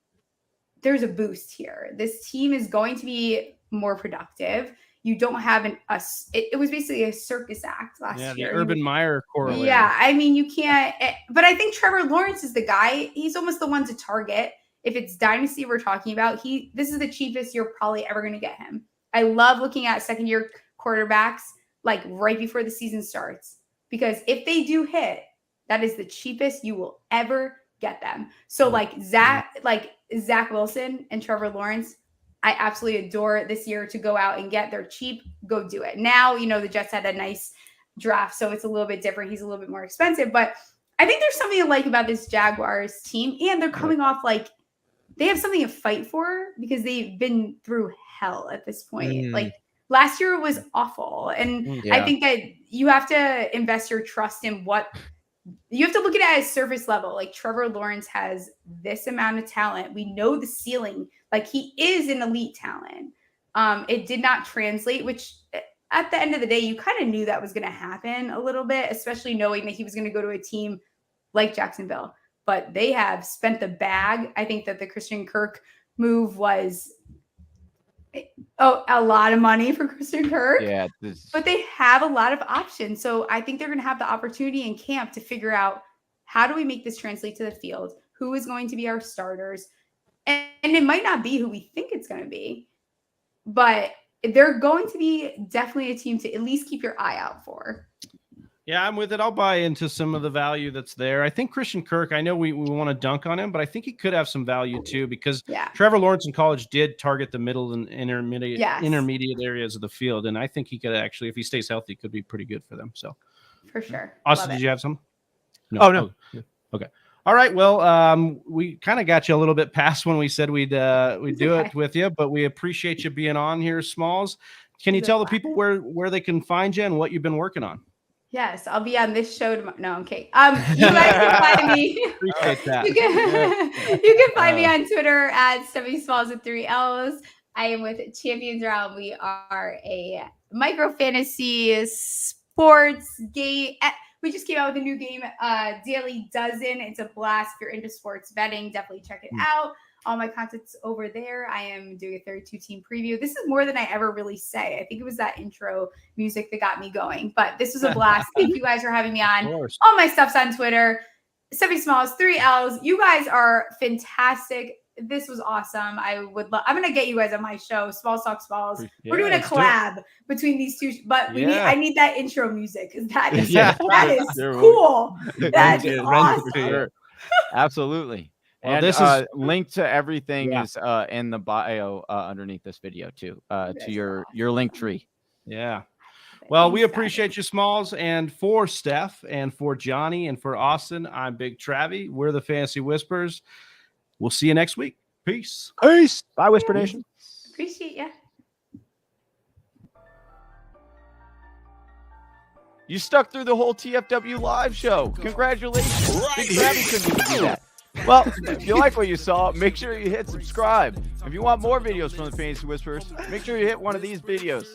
Speaker 2: there's a boost here. This team is going to be more productive. You don't have it was basically a circus act last year.
Speaker 1: Yeah, the Urban Meyer correlation.
Speaker 2: Yeah, I mean, you can't, but I think Trevor Lawrence is the guy. He's almost the one to target. If it's Dynasty we're talking about, this is the cheapest you're probably ever going to get him. I love looking at second-year quarterbacks right before the season starts, because if they do hit, that is the cheapest you will ever get them. So Zach Wilson and Trevor Lawrence, I absolutely adore this year to go out and get. They're cheap. Go do it. Now, the Jets had a nice draft, so it's a little bit different. He's a little bit more expensive, but I think there's something to like about this Jaguars team, and they're coming off they have something to fight for because they've been through hell at this point. Last year was awful. And I think that you have to invest your trust in you have to look at it as surface level. Trevor Lawrence has this amount of talent. We know the ceiling. He is an elite talent. It did not translate, which at the end of the day, you kind of knew that was going to happen a little bit, especially knowing that he was going to go to a team like Jacksonville. But they have spent the bag. I think that the Christian Kirk move was a lot of money for Christian Kirk.
Speaker 3: Yeah.
Speaker 2: But they have a lot of options. So I think they're going to have the opportunity in camp to figure out, how do we make this translate to the field? Who is going to be our starters? And it might not be who we think it's going to be, but they're going to be definitely a team to at least keep your eye out for.
Speaker 1: Yeah, I'm with it. I'll buy into some of the value that's there. I think Christian Kirk, I know we want to dunk on him, but I think he could have some value too, because Trevor Lawrence in college did target the middle and intermediate areas of the field. And I think he could actually, if he stays healthy, could be pretty good for them. So
Speaker 2: for sure.
Speaker 1: Austin, did you have some?
Speaker 4: No. Oh, no.
Speaker 1: Okay. All right. Well, we kind of got you a little bit past when we said we'd do it with you, but we appreciate you being on here, Smalls. Can you tell the people where they can find you and what you've been working on?
Speaker 2: Yes, I'll be on this show tomorrow. No, okay. You guys can find me.
Speaker 1: Appreciate that.
Speaker 2: You can find me on Twitter at Stephie Smalls with 3 L's. I am with Champions Realm. We are a micro fantasy sports game. We just came out with a new game, Daily Dozen. It's a blast. If you're into sports betting, definitely check it out. All my content's over there. I am doing a 32-team preview. This is more than I ever really say. I think it was that intro music that got me going. But this was a blast. Thank you guys for having me on. All my stuff's on Twitter. Stephie Smalls, 3 L's. You guys are fantastic. This was awesome. I'm going to get you guys on my show, Smalls Talk Smalls. We're doing a collab between these two. But I need that intro music, because that is cool. That is awesome.
Speaker 3: Absolutely.
Speaker 1: Well,
Speaker 3: and
Speaker 1: this is
Speaker 3: link to everything is in the bio underneath this video too, to your link tree.
Speaker 1: Yeah. Well, we appreciate you, Smalls. And for Steph and for Johnny and for Austin, I'm Big Travie. We're the Fantasy Whispers. We'll see you next week. Peace.
Speaker 4: Peace. Bye, Whisper Nation.
Speaker 2: Appreciate you.
Speaker 3: You stuck through the whole TFW live show. Congratulations. Big Travie couldn't even do that. Well, if you like what you saw, make sure you hit subscribe. If you want more videos from the Fantasy Whispers, make sure you hit one of these videos.